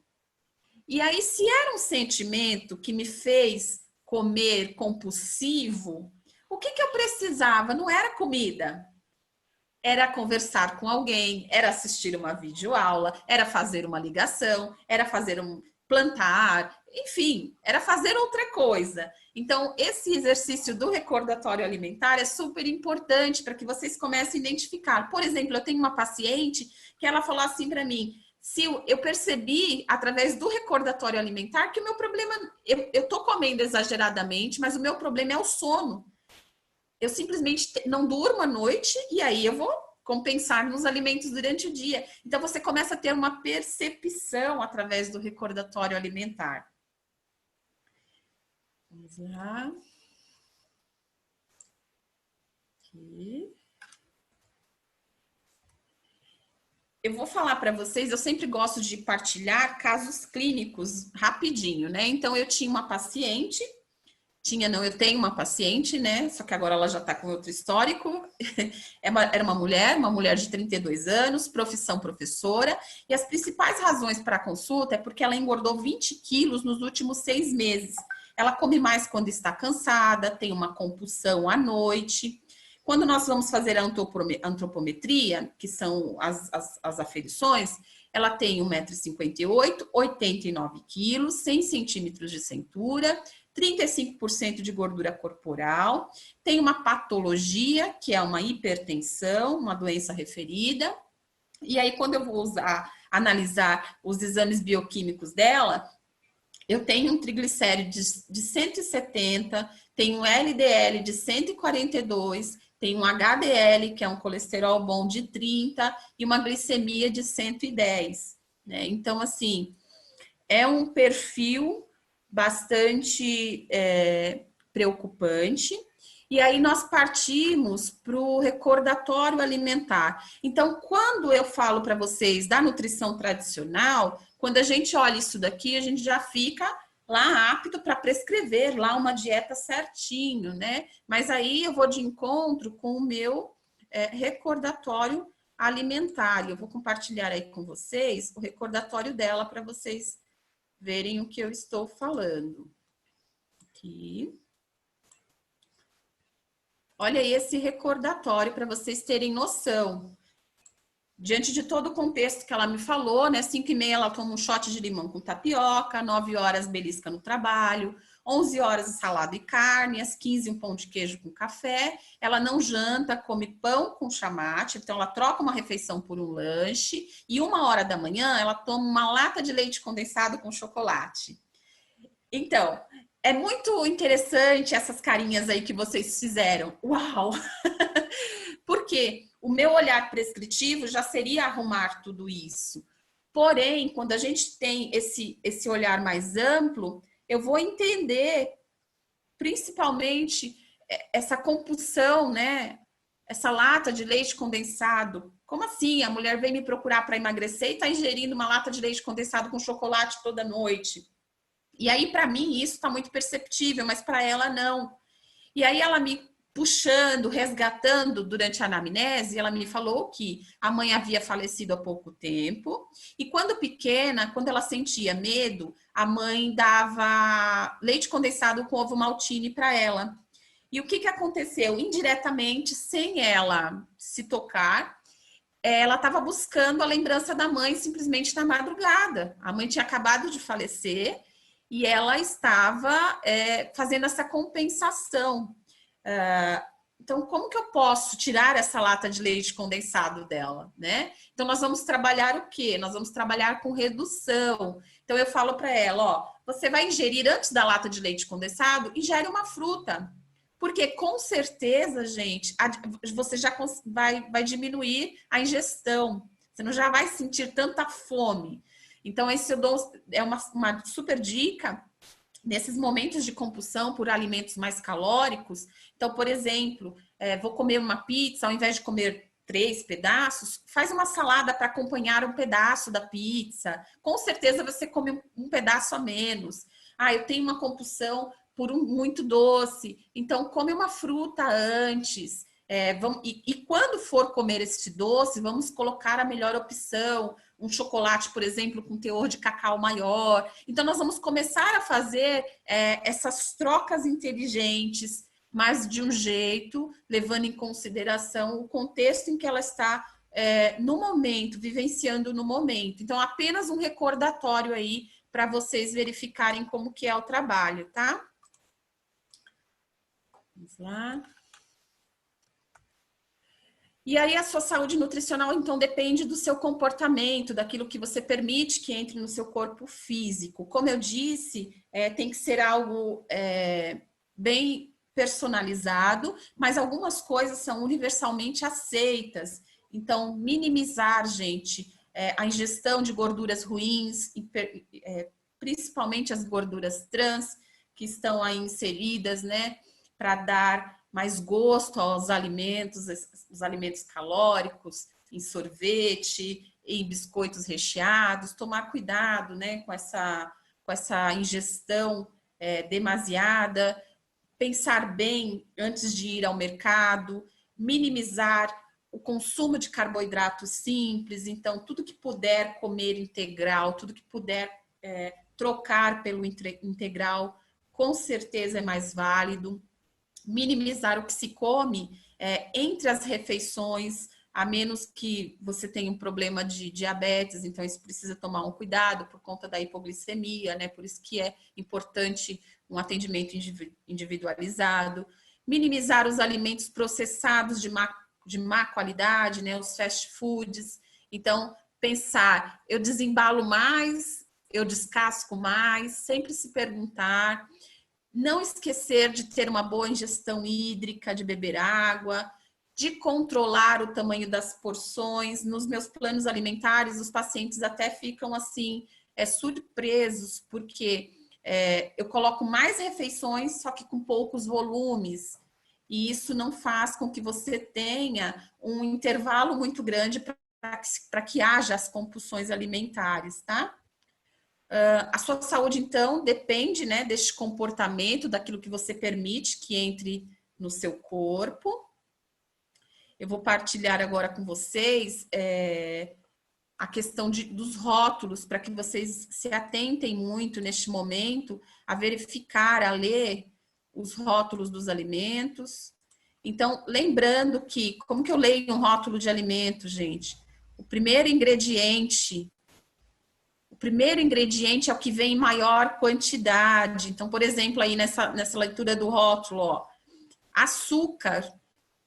Speaker 2: E aí, se era um sentimento que me fez comer compulsivo, o que eu precisava? Não era comida. Era conversar com alguém, era assistir uma videoaula, era fazer uma ligação, era fazer plantar, enfim, era fazer outra coisa. Então, esse exercício do recordatório alimentar é super importante para que vocês comecem a identificar. Por exemplo, eu tenho uma paciente que ela falou assim para mim, se eu percebi, através do recordatório alimentar, que o meu problema, eu tô comendo exageradamente, mas o meu problema é o sono. Eu simplesmente não durmo à noite e aí eu vou compensar nos alimentos durante o dia. Então, você começa a ter uma percepção através do recordatório alimentar. Vamos lá. Aqui. Eu vou falar para vocês, eu sempre gosto de partilhar casos clínicos rapidinho, né? Então, eu tinha uma paciente, eu tenho uma paciente, né? Só que agora ela já está com outro histórico. Era uma mulher de 32 anos, profissão professora, e as principais razões para a consulta é porque ela engordou 20 quilos nos últimos 6 meses. Ela come mais quando está cansada, tem uma compulsão à noite. Quando nós vamos fazer a antropometria, que são as aferições, ela tem 1,58 m, 89 quilos, 100 centímetros de cintura, 35% de gordura corporal, tem uma patologia, que é uma hipertensão, uma doença referida. E aí, quando eu vou analisar os exames bioquímicos dela, eu tenho um triglicérido de 170, tenho um LDL de 142, tenho um HDL, que é um colesterol bom, de 30, e uma glicemia de 110. Né? Então, assim, é um perfil bastante preocupante. E aí nós partimos para o recordatório alimentar. Então, quando eu falo para vocês da nutrição tradicional, quando a gente olha isso daqui, a gente já fica lá apto para prescrever lá uma dieta certinho, né? Mas aí eu vou de encontro com o meu recordatório alimentar. Eu vou compartilhar aí com vocês o recordatório dela para vocês verem o que eu estou falando. Aqui. Olha aí esse recordatório para vocês terem noção. Diante de todo o contexto que ela me falou, né? 5h30 ela toma um shot de limão com tapioca, 9 horas belisca no trabalho, 11 horas salada e carne, às 15 um pão de queijo com café. Ela não janta, come pão com chamate, então ela troca uma refeição por um lanche. E 1h da manhã ela toma uma lata de leite condensado com chocolate. Então, é muito interessante essas carinhas aí que vocês fizeram. Uau! Porque o meu olhar prescritivo já seria arrumar tudo isso. Porém, quando a gente tem esse olhar mais amplo, eu vou entender principalmente essa compulsão, né? Essa lata de leite condensado. Como assim? A mulher vem me procurar para emagrecer e está ingerindo uma lata de leite condensado com chocolate toda noite. E aí, para mim, isso está muito perceptível, mas para ela não. E aí ela me puxando, resgatando durante a anamnese, ela me falou que a mãe havia falecido há pouco tempo e quando pequena, quando ela sentia medo, a mãe dava leite condensado com ovo maltine para ela. E o que aconteceu? Indiretamente, sem ela se tocar, ela estava buscando a lembrança da mãe simplesmente na madrugada. A mãe tinha acabado de falecer e ela estava fazendo essa compensação. Então, como que eu posso tirar essa lata de leite condensado dela, né? Então, nós vamos trabalhar o quê? Nós vamos trabalhar com redução. Então, eu falo para ela, ó, você vai ingerir antes da lata de leite condensado, ingere uma fruta. Porque, com certeza, gente, você já vai diminuir a ingestão. Você não já vai sentir tanta fome. Então, esse eu dou, é uma super dica nesses momentos de compulsão por alimentos mais calóricos. Então, por exemplo, vou comer uma pizza, ao invés de comer 3 pedaços, faz uma salada para acompanhar um pedaço da pizza. Com certeza você come um pedaço a menos. Ah, eu tenho uma compulsão por muito doce, então come uma fruta antes. E quando for comer este doce, vamos colocar a melhor opção, um chocolate, por exemplo, com teor de cacau maior. Então, nós vamos começar a fazer essas trocas inteligentes, mas de um jeito, levando em consideração o contexto em que ela está no momento, vivenciando no momento. Então, apenas um recordatório aí para vocês verificarem como que é o trabalho, tá? Vamos lá. E aí a sua saúde nutricional, então, depende do seu comportamento, daquilo que você permite que entre no seu corpo físico. Como eu disse, tem que ser algo bem personalizado, mas algumas coisas são universalmente aceitas. Então, minimizar, gente, a ingestão de gorduras ruins, principalmente as gorduras trans, que estão aí inseridas, né, para dar mais gosto aos alimentos, os alimentos calóricos, em sorvete, em biscoitos recheados, tomar cuidado, né, com essa ingestão demasiada, pensar bem antes de ir ao mercado, minimizar o consumo de carboidratos simples, então tudo que puder comer integral, tudo que puder trocar pelo integral, com certeza é mais válido. Minimizar o que se come entre as refeições, a menos que você tenha um problema de diabetes, então isso precisa tomar um cuidado por conta da hipoglicemia, né? Por isso que é importante um atendimento individualizado. Minimizar os alimentos processados de má qualidade, né? Os fast foods. Então, pensar, eu desembalo mais, eu descasco mais, sempre se perguntar. Não esquecer de ter uma boa ingestão hídrica, de beber água, de controlar o tamanho das porções. Nos meus planos alimentares, os pacientes até ficam assim, surpresos, porque eu coloco mais refeições, só que com poucos volumes. E isso não faz com que você tenha um intervalo muito grande para que haja as compulsões alimentares, tá? A sua saúde, então, depende, né, deste comportamento, daquilo que você permite que entre no seu corpo. Eu vou partilhar agora com vocês a questão dos rótulos, para que vocês se atentem muito neste momento a verificar, a ler os rótulos dos alimentos. Então, lembrando que, como que eu leio um rótulo de alimento, gente? O primeiro ingrediente é o que vem em maior quantidade. Então, por exemplo, aí nessa leitura do rótulo, ó, açúcar.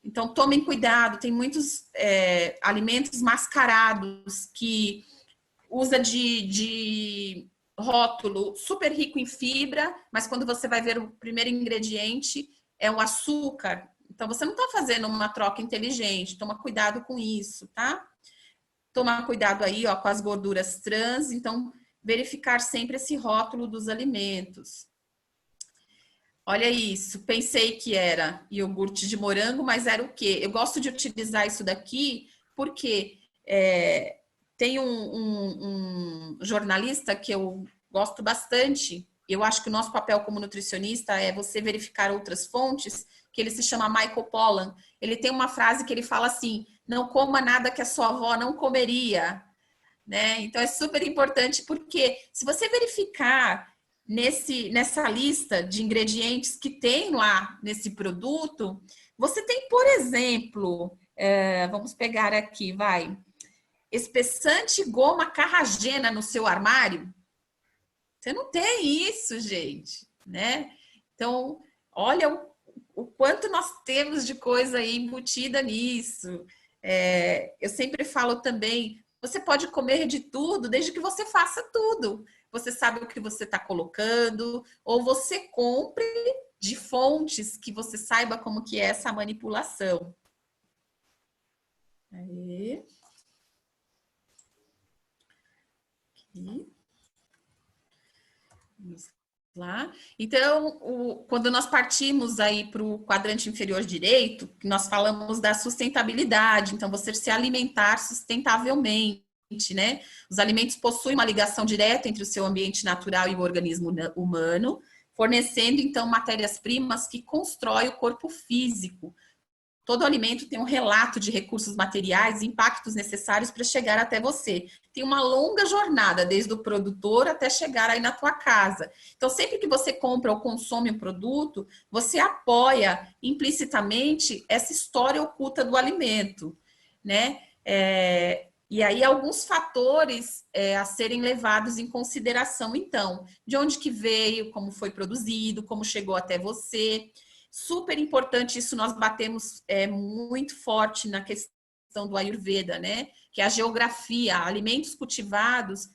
Speaker 2: Então, tomem cuidado, tem muitos alimentos mascarados que usa de rótulo super rico em fibra, mas quando você vai ver o primeiro ingrediente é o açúcar. Então, você não está fazendo uma troca inteligente, toma cuidado com isso, tá? Tomar cuidado aí, ó, com as gorduras trans, então verificar sempre esse rótulo dos alimentos. Olha isso, pensei que era iogurte de morango, mas era o quê? Eu gosto de utilizar isso daqui porque tem um jornalista que eu gosto bastante. Eu acho que o nosso papel como nutricionista é você verificar outras fontes, que ele se chama Michael Pollan. Ele tem uma frase que ele fala assim: não coma nada que a sua avó não comeria, né? Então é super importante porque se você verificar nessa lista de ingredientes que tem lá nesse produto, você tem, por exemplo, vamos pegar aqui, espessante goma carragena no seu armário. Você não tem isso, gente, né? Então, olha o quanto nós temos de coisa aí embutida nisso. Eu sempre falo também, você pode comer de tudo, desde que você faça tudo. Você sabe o que você está colocando, ou você compre de fontes que você saiba como que é essa manipulação. Aí. Aqui. Vamos lá. Então, quando nós partimos aí para o quadrante inferior direito, nós falamos da sustentabilidade, então você se alimentar sustentavelmente, né? Os alimentos possuem uma ligação direta entre o seu ambiente natural e o organismo humano, fornecendo então matérias-primas que constroem o corpo físico. Todo alimento tem um relato de recursos materiais e impactos necessários para chegar até você. Tem uma longa jornada, desde o produtor até chegar aí na tua casa. Então, sempre que você compra ou consome um produto, você apoia implicitamente essa história oculta do alimento, né? E aí, alguns fatores a serem levados em consideração, então. De onde que veio, como foi produzido, como chegou até você. Super importante, isso nós batemos muito forte na questão do Ayurveda, né? Que é a geografia, alimentos cultivados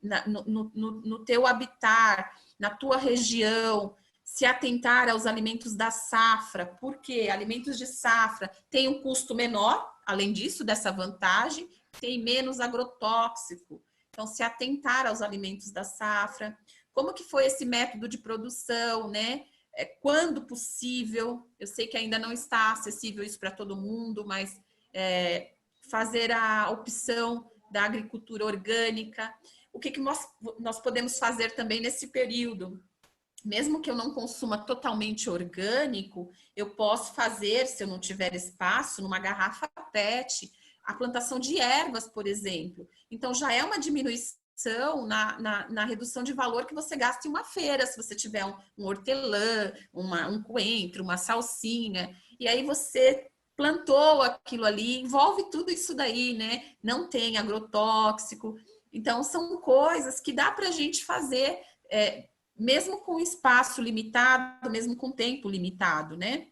Speaker 2: no teu habitat, na tua região, se atentar aos alimentos da safra, porque alimentos de safra têm um custo menor, além disso, dessa vantagem, tem menos agrotóxico. Então, se atentar aos alimentos da safra, como que foi esse método de produção, né? Quando possível, eu sei que ainda não está acessível isso para todo mundo, mas fazer a opção da agricultura orgânica. O que nós podemos fazer também nesse período? Mesmo que eu não consuma totalmente orgânico, eu posso fazer, se eu não tiver espaço, numa garrafa PET, a plantação de ervas, por exemplo. Então, já é uma diminuição na redução de valor que você gasta em uma feira, se você tiver um hortelã, um coentro, uma salsinha, e aí você plantou aquilo ali, envolve tudo isso daí, né? Não tem agrotóxico. Então, são coisas que dá para a gente fazer, mesmo com espaço limitado, mesmo com tempo limitado, né?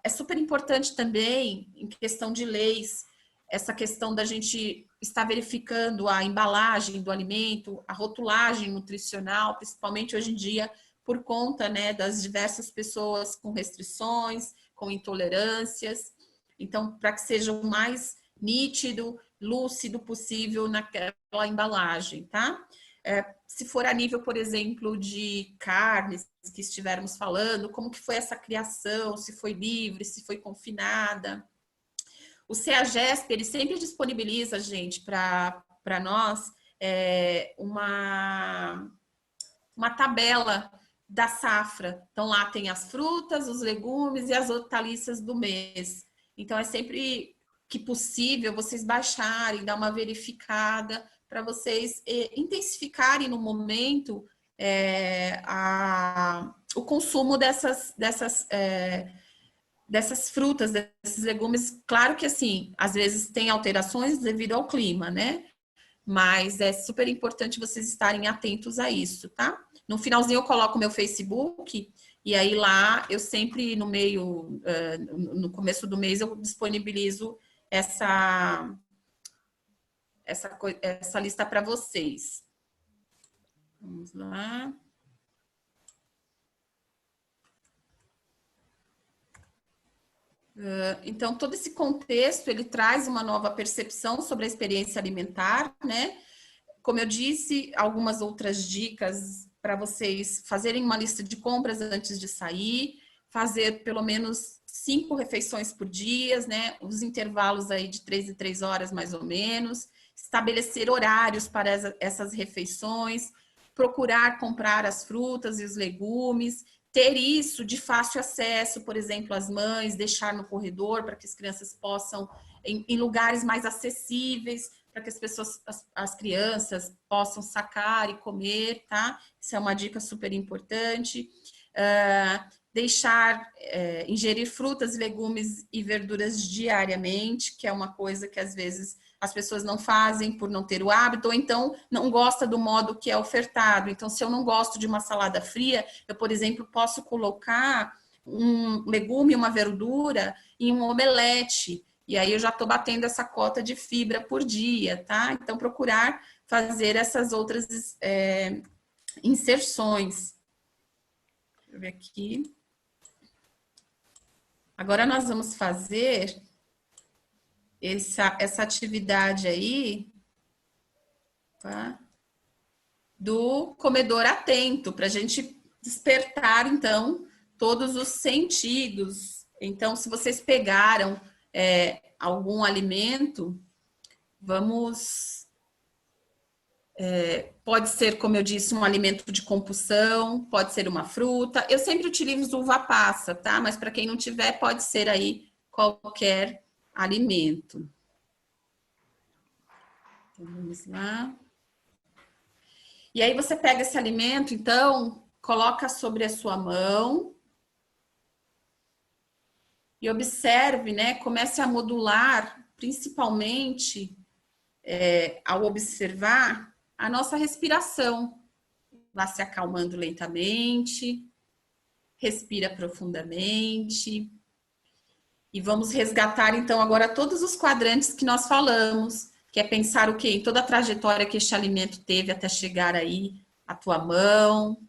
Speaker 2: É super importante também, em questão de leis, essa questão da gente estar verificando a embalagem do alimento, a rotulagem nutricional, principalmente hoje em dia, por conta, né, das diversas pessoas com restrições, com intolerâncias. Então, para que seja o mais nítido, lúcido possível naquela embalagem, tá? Se for a nível, por exemplo, de carnes que estivermos falando, como que foi essa criação, se foi livre, se foi confinada. O CEAGESP, ele sempre disponibiliza, gente, para nós uma tabela da safra. Então, lá tem as frutas, os legumes e as hortaliças do mês. Então, é sempre que possível vocês baixarem, dar uma verificada, para vocês intensificarem no momento o consumo dessas frutas, desses legumes. Claro que, assim, às vezes tem alterações devido ao clima, né? Mas é super importante vocês estarem atentos a isso, tá? No finalzinho eu coloco o meu Facebook, e aí lá eu sempre no meio, no começo do mês eu disponibilizo essa lista para vocês. Vamos lá. Então, todo esse contexto, ele traz uma nova percepção sobre a experiência alimentar, né? Como eu disse, algumas outras dicas para vocês fazerem uma lista de compras antes de sair, fazer pelo menos 5 refeições por dia, né? Os intervalos aí de 3 em 3 horas, mais ou menos. Estabelecer horários para essas refeições, procurar comprar as frutas e os legumes, ter isso de fácil acesso, por exemplo, as mães, deixar no corredor para que as crianças possam, em lugares mais acessíveis, para que as pessoas, as crianças possam sacar e comer, tá? Isso é uma dica super importante. Ingerir frutas, legumes e verduras diariamente, que é uma coisa que às vezes as pessoas não fazem por não ter o hábito, ou então não gosta do modo que é ofertado. Então, se eu não gosto de uma salada fria, eu, por exemplo, posso colocar um legume, uma verdura em um omelete. E aí eu já estou batendo essa cota de fibra por dia, tá? Então, procurar fazer essas outras inserções. Deixa eu ver aqui. Agora nós vamos fazer essa atividade aí, tá? Do comedor atento, para a gente despertar, então, todos os sentidos. Então, se vocês pegaram algum alimento, vamos... pode ser, como eu disse, um alimento de compulsão, pode ser uma fruta. Eu sempre utilizo uva passa, tá? Mas para quem não tiver, pode ser aí qualquer alimento. Então, vamos lá. E aí você pega esse alimento, então, coloca sobre a sua mão e observe, né? Comece a modular, principalmente ao observar a nossa respiração. Vá se acalmando lentamente, respira profundamente. E vamos resgatar, então, agora todos os quadrantes que nós falamos, que é pensar o quê? Em toda a trajetória que este alimento teve até chegar aí à tua mão,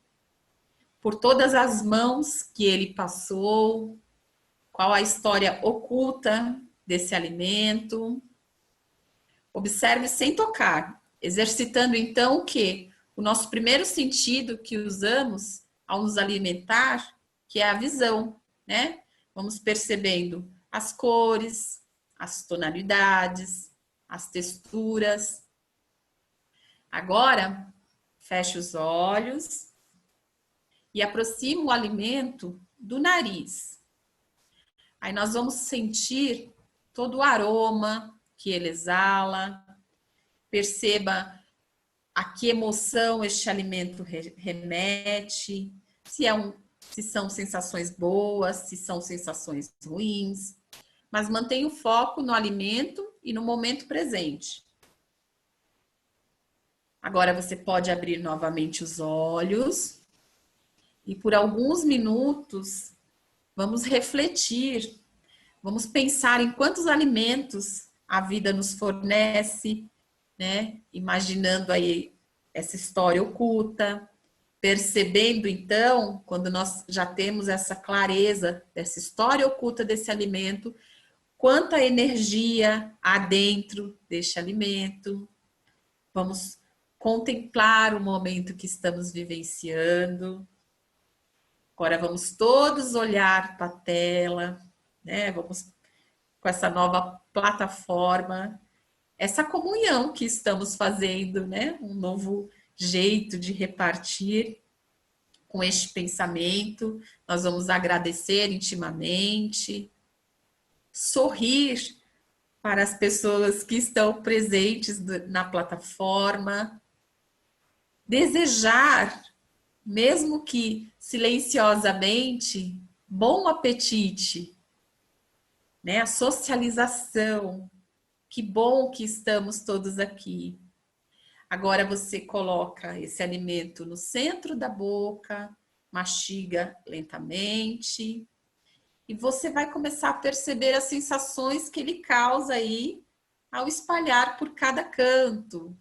Speaker 2: por todas as mãos que ele passou, qual a história oculta desse alimento. Observe sem tocar, exercitando então o quê? O nosso primeiro sentido que usamos ao nos alimentar, que é a visão, né? Vamos percebendo as cores, as tonalidades, as texturas. Agora, feche os olhos e aproxima o alimento do nariz. Aí nós vamos sentir todo o aroma que ele exala. Perceba a que emoção este alimento remete, se são sensações boas, se são sensações ruins. Mas mantenha o foco no alimento e no momento presente. Agora você pode abrir novamente os olhos e por alguns minutos vamos refletir, vamos pensar em quantos alimentos a vida nos fornece, né? Imaginando aí essa história oculta, percebendo então, quando nós já temos essa clareza dessa história oculta desse alimento, quanta energia há dentro deste alimento. Vamos contemplar o momento que estamos vivenciando. Agora vamos todos olhar para a tela, né? Vamos com essa nova plataforma, essa comunhão que estamos fazendo, né? Um novo jeito de repartir com este pensamento. Nós vamos agradecer intimamente, sorrir para as pessoas que estão presentes na plataforma, desejar, mesmo que silenciosamente, bom apetite, né? A socialização. Que bom que estamos todos aqui. Agora você coloca esse alimento no centro da boca, mastiga lentamente e você vai começar a perceber as sensações que ele causa aí ao espalhar por cada canto.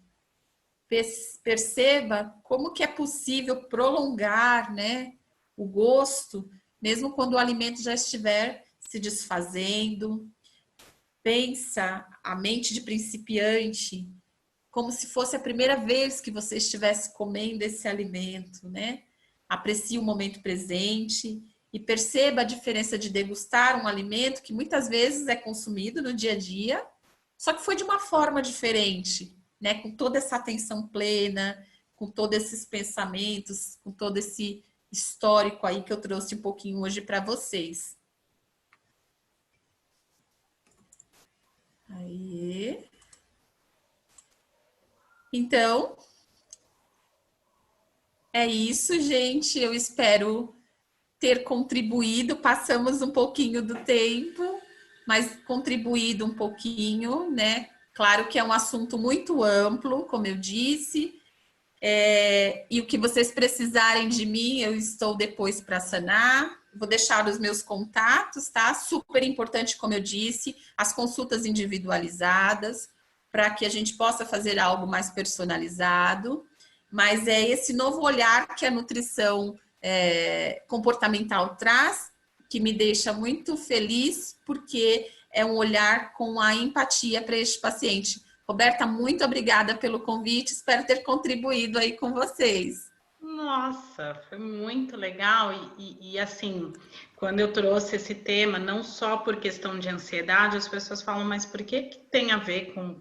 Speaker 2: Perceba como que é possível prolongar, né, o gosto, mesmo quando o alimento já estiver se desfazendo. Pensa a mente de principiante como se fosse a primeira vez que você estivesse comendo esse alimento, né? Aprecie o momento presente e perceba a diferença de degustar um alimento que muitas vezes é consumido no dia a dia, só que foi de uma forma diferente, né? Com toda essa atenção plena, com todos esses pensamentos, com todo esse histórico aí que eu trouxe um pouquinho hoje para vocês. Aí. Então, é isso, gente. Eu espero ter contribuído. Passamos um pouquinho do tempo, mas contribuído um pouquinho, né? Claro que é um assunto muito amplo, como eu disse. E o que vocês precisarem de mim, eu estou depois para sanar. Vou deixar os meus contatos, tá? Super importante, como eu disse, as consultas individualizadas, para que a gente possa fazer algo mais personalizado. Mas é esse novo olhar que a nutrição comportamental traz, que me deixa muito feliz, porque é um olhar com a empatia para este paciente. Roberta, muito obrigada pelo convite, espero ter contribuído aí com vocês.
Speaker 1: Nossa, foi muito legal e assim, quando eu trouxe esse tema, não só por questão de ansiedade, as pessoas falam, mas por que tem a ver com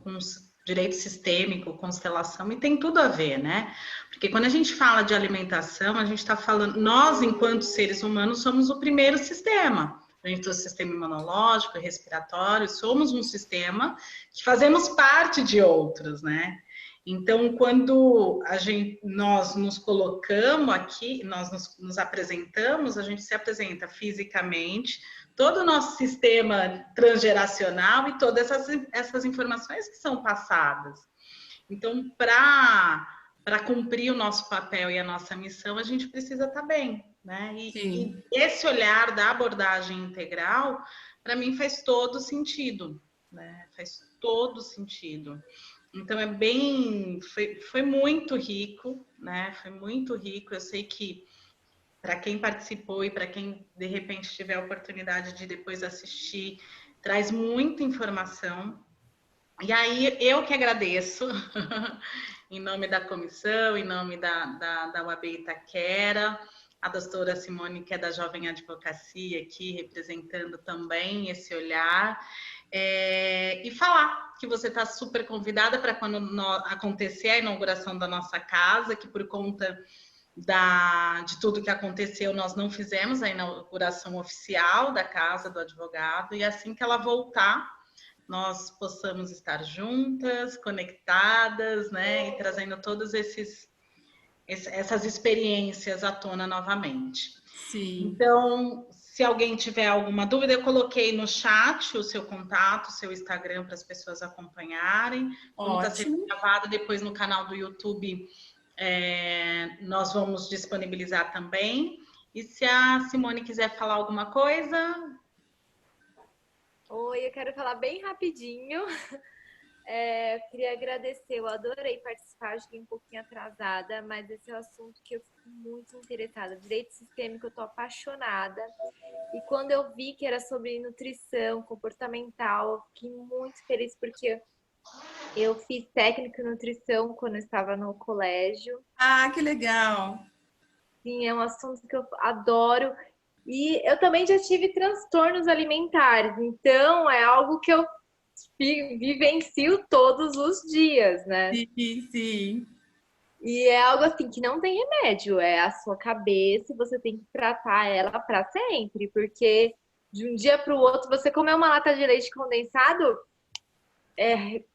Speaker 1: direito sistêmico, constelação? E tem tudo a ver, né? Porque quando a gente fala de alimentação, a gente está falando, nós, enquanto seres humanos, somos o primeiro sistema. A gente tem o sistema imunológico, respiratório, somos um sistema que fazemos parte de outros, né? Então, quando nós nos colocamos aqui, nós nos apresentamos, a gente se apresenta fisicamente, todo o nosso sistema transgeracional e todas essas informações que são passadas. Então, para cumprir o nosso papel e a nossa missão, a gente precisa estar bem, né? E esse olhar da abordagem integral, para mim, faz todo sentido, né? Faz todo sentido. Então foi muito rico, né? Foi muito rico. Eu sei que para quem participou e para quem de repente tiver a oportunidade de depois assistir, traz muita informação. E aí eu que agradeço, em nome da comissão, em nome da UAB Itaquera, a doutora Simone, que é da Jovem Advocacia, aqui representando também esse olhar. E falar que você está super convidada para quando acontecer a inauguração da nossa casa, que por conta de tudo que aconteceu, nós não fizemos a inauguração oficial da casa do advogado, e assim que ela voltar, nós possamos estar juntas, conectadas, né, e trazendo todas essas experiências à tona novamente.
Speaker 2: Sim.
Speaker 1: Então, se alguém tiver alguma dúvida, eu coloquei no chat o seu contato, o seu Instagram para as pessoas acompanharem. Como está sendo gravado depois no canal do YouTube, nós vamos disponibilizar também. E se a Simone quiser falar alguma coisa...
Speaker 3: Oi, eu quero falar bem rapidinho. Queria agradecer, eu adorei participar, cheguei um pouquinho atrasada, mas esse é um assunto que eu fico muito interessada. Direito sistêmico, eu tô apaixonada. E quando eu vi que era sobre nutrição comportamental, eu fiquei muito feliz, porque eu fiz técnico em nutrição quando eu estava no colégio.
Speaker 2: Ah, que legal!
Speaker 3: Sim, é um assunto que eu adoro. E eu também já tive transtornos alimentares, então é algo que eu vivencio todos os dias, né?
Speaker 2: Sim, sim.
Speaker 3: E é algo assim que não tem remédio, é a sua cabeça e você tem que tratar ela para sempre, porque de um dia para o outro você comer uma lata de leite condensado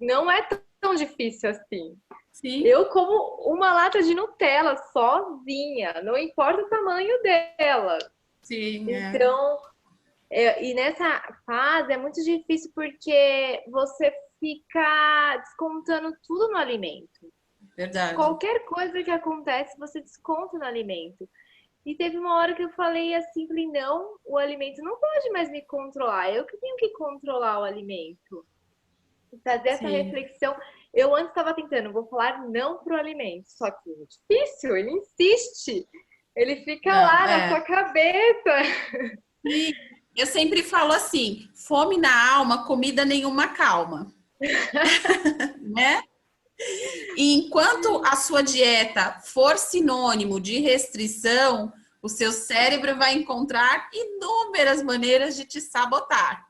Speaker 3: não é tão difícil assim.
Speaker 2: Sim.
Speaker 3: Eu como uma lata de Nutella sozinha, não importa o tamanho dela.
Speaker 2: Sim.
Speaker 3: Então, e nessa fase é muito difícil porque você fica descontando tudo no alimento.
Speaker 2: Verdade.
Speaker 3: Qualquer coisa que acontece, você desconta no alimento. E teve uma hora que eu falei assim, falei, não, o alimento não pode mais me controlar, eu que tenho que controlar o alimento. E fazer essa reflexão. Eu antes estava tentando, vou falar não pro alimento, só que é difícil, ele insiste. Ele fica lá na sua cabeça.
Speaker 2: Sim. Eu sempre falo assim, fome na alma, comida nenhuma calma. Né? E enquanto a sua dieta for sinônimo de restrição, o seu cérebro vai encontrar inúmeras maneiras de te sabotar.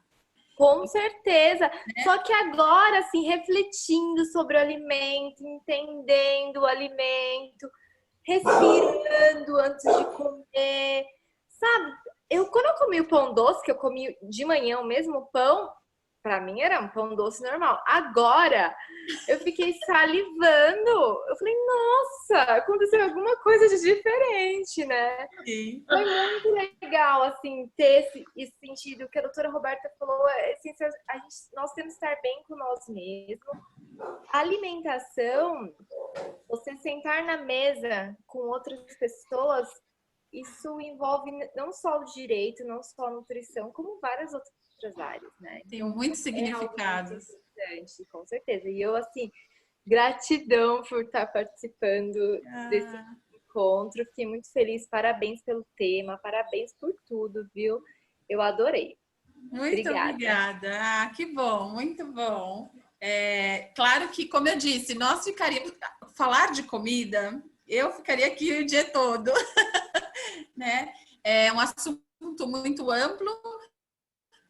Speaker 3: Com certeza. Só que agora, assim, refletindo sobre o alimento, entendendo o alimento, respirando antes de comer, sabe? Quando eu comi o pão doce, que eu comi de manhã o mesmo pão, pra mim era um pão doce normal. Agora, eu fiquei salivando. Eu falei, nossa, aconteceu alguma coisa de diferente, né?
Speaker 2: Sim.
Speaker 3: Foi muito legal, assim, ter esse sentido que a doutora Roberta falou. Nós temos que estar bem com nós mesmos. A alimentação, você sentar na mesa com outras pessoas isso envolve não só o direito, não só a nutrição, como várias outras áreas, né?
Speaker 2: Tem muitos significados.
Speaker 3: Importante, com certeza. E eu, assim, gratidão por estar participando desse encontro. Fiquei muito feliz. Parabéns pelo tema, parabéns por tudo, viu? Eu adorei.
Speaker 2: Muito obrigada. Ah, que bom, muito bom. Claro que, como eu disse, nós ficaríamos... Falar de comida, eu ficaria aqui o dia todo, né? É um assunto muito amplo,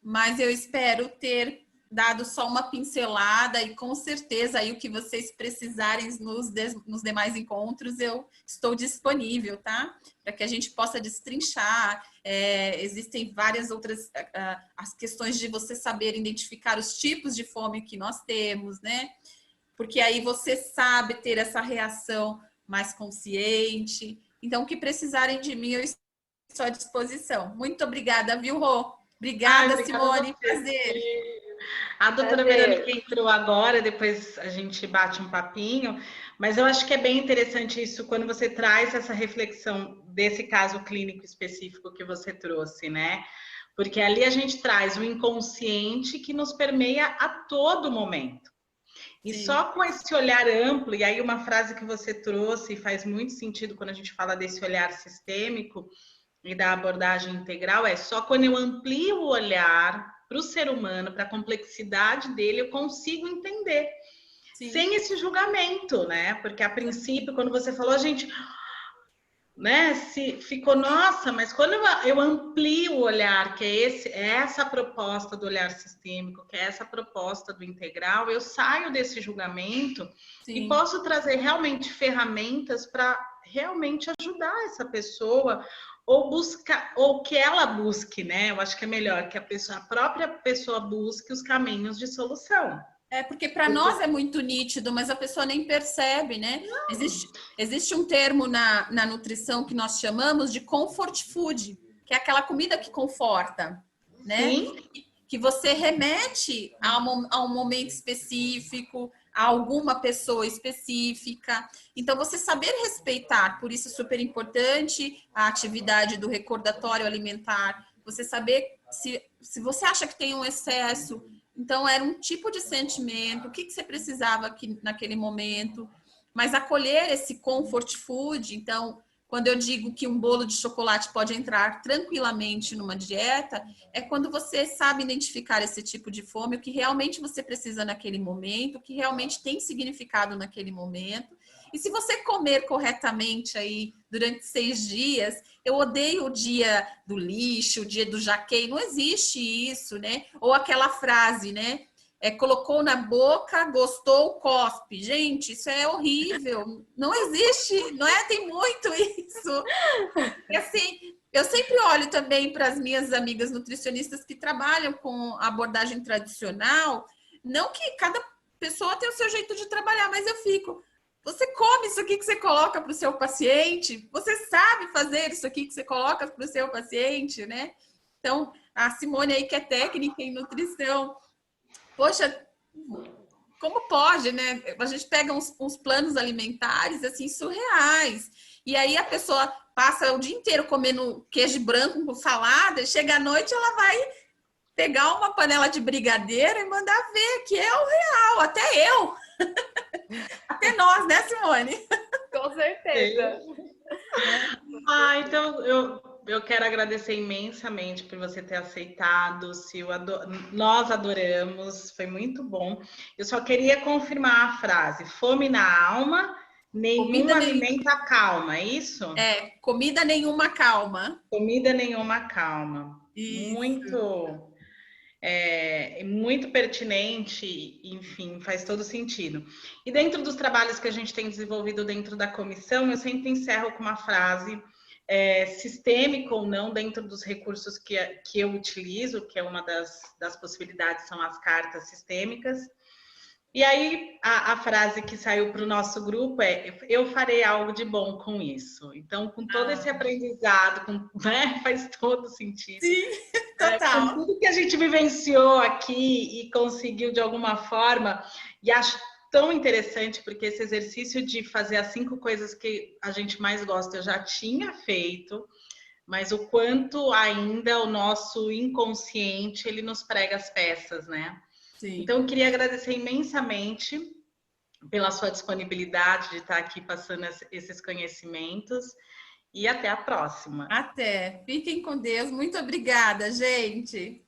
Speaker 2: mas eu espero ter dado só uma pincelada e com certeza aí o que vocês precisarem nos demais encontros eu estou disponível, tá? Para que a gente possa destrinchar. Existem várias outras as questões de você saber identificar os tipos de fome que nós temos, né? Porque aí você sabe ter essa reação mais consciente. Então, o que precisarem de mim, eu estou à disposição. Muito obrigada, viu, Rô? Obrigada, Simone. Prazer.
Speaker 1: A doutora Verônica entrou agora, depois a gente bate um papinho, mas eu acho que é bem interessante isso quando você traz essa reflexão desse caso clínico específico que você trouxe, né? Porque ali a gente traz o inconsciente que nos permeia a todo momento. E
Speaker 2: Sim.
Speaker 1: Só com esse olhar amplo, e aí uma frase que você trouxe e faz muito sentido quando a gente fala desse olhar sistêmico e da abordagem integral, é só quando eu amplio o olhar para o ser humano, para a complexidade dele, eu consigo entender. Sim. Sem esse julgamento, né? Porque a princípio, quando você falou, a gente... né? Se ficou, nossa, mas quando eu amplio o olhar, que é essa proposta do olhar sistêmico, que é essa proposta do integral, eu saio desse julgamento. Sim. E posso trazer realmente ferramentas para realmente ajudar essa pessoa ou buscar, ou que ela busque, né? Eu acho que é melhor que a própria pessoa busque os caminhos de solução.
Speaker 2: Porque para nós é muito nítido, mas a pessoa nem percebe, né? Existe um termo na nutrição que nós chamamos de comfort food, que é aquela comida que conforta, né?
Speaker 1: Sim.
Speaker 2: Que você remete a um momento específico, a alguma pessoa específica. Então, você saber respeitar, por isso é super importante a atividade do recordatório alimentar, você saber se você acha que tem um excesso. Então, era um tipo de sentimento, o que você precisava naquele momento, mas acolher esse comfort food. Então, quando eu digo que um bolo de chocolate pode entrar tranquilamente numa dieta, é quando você sabe identificar esse tipo de fome, o que realmente você precisa naquele momento, o que realmente tem significado naquele momento. E se você comer corretamente aí durante 6 dias, eu odeio o dia do lixo, o dia do jaqueio, não existe isso, né? Ou aquela frase, né? Colocou na boca, gostou, cospe. Gente, isso é horrível. Não existe, não é? Tem muito isso. E assim, eu sempre olho também para as minhas amigas nutricionistas que trabalham com abordagem tradicional. Não que cada pessoa tem o seu jeito de trabalhar, mas eu fico... Você come isso aqui que você coloca para o seu paciente? Você sabe fazer isso aqui que você coloca para o seu paciente, né? Então, a Simone aí que é técnica em nutrição, poxa, como pode, né? A gente pega uns planos alimentares, assim, surreais. E aí a pessoa passa o dia inteiro comendo queijo branco com salada, e chega à noite ela vai pegar uma panela de brigadeiro e mandar ver que é o real, até eu. Até nós, né, Simone?
Speaker 3: Com certeza.
Speaker 1: Então eu quero agradecer imensamente por você ter aceitado, Sil. Nós adoramos, foi muito bom. Eu só queria confirmar a frase: fome na alma, nenhum alimento acalma, é isso?
Speaker 2: Comida nenhuma calma.
Speaker 1: Comida nenhuma calma.
Speaker 2: Isso.
Speaker 1: Muito pertinente, enfim, faz todo sentido. E dentro dos trabalhos que a gente tem desenvolvido dentro da comissão, eu sempre encerro com uma frase, sistêmica ou não, dentro dos recursos que eu utilizo, que é uma das possibilidades, são as cartas sistêmicas. E aí, a frase que saiu para o nosso grupo é: eu farei algo de bom com isso. Então, com todo esse aprendizado, né, faz todo sentido.
Speaker 2: Sim, total.
Speaker 1: Com tudo que a gente vivenciou aqui e conseguiu de alguma forma, e acho tão interessante, porque esse exercício de fazer as 5 coisas que a gente mais gosta eu já tinha feito, mas o quanto ainda o nosso inconsciente, ele nos prega as peças, né?
Speaker 2: Sim.
Speaker 1: Então, eu queria agradecer imensamente pela sua disponibilidade de estar aqui passando esses conhecimentos e até a próxima.
Speaker 2: Até. Fiquem com Deus. Muito obrigada, gente.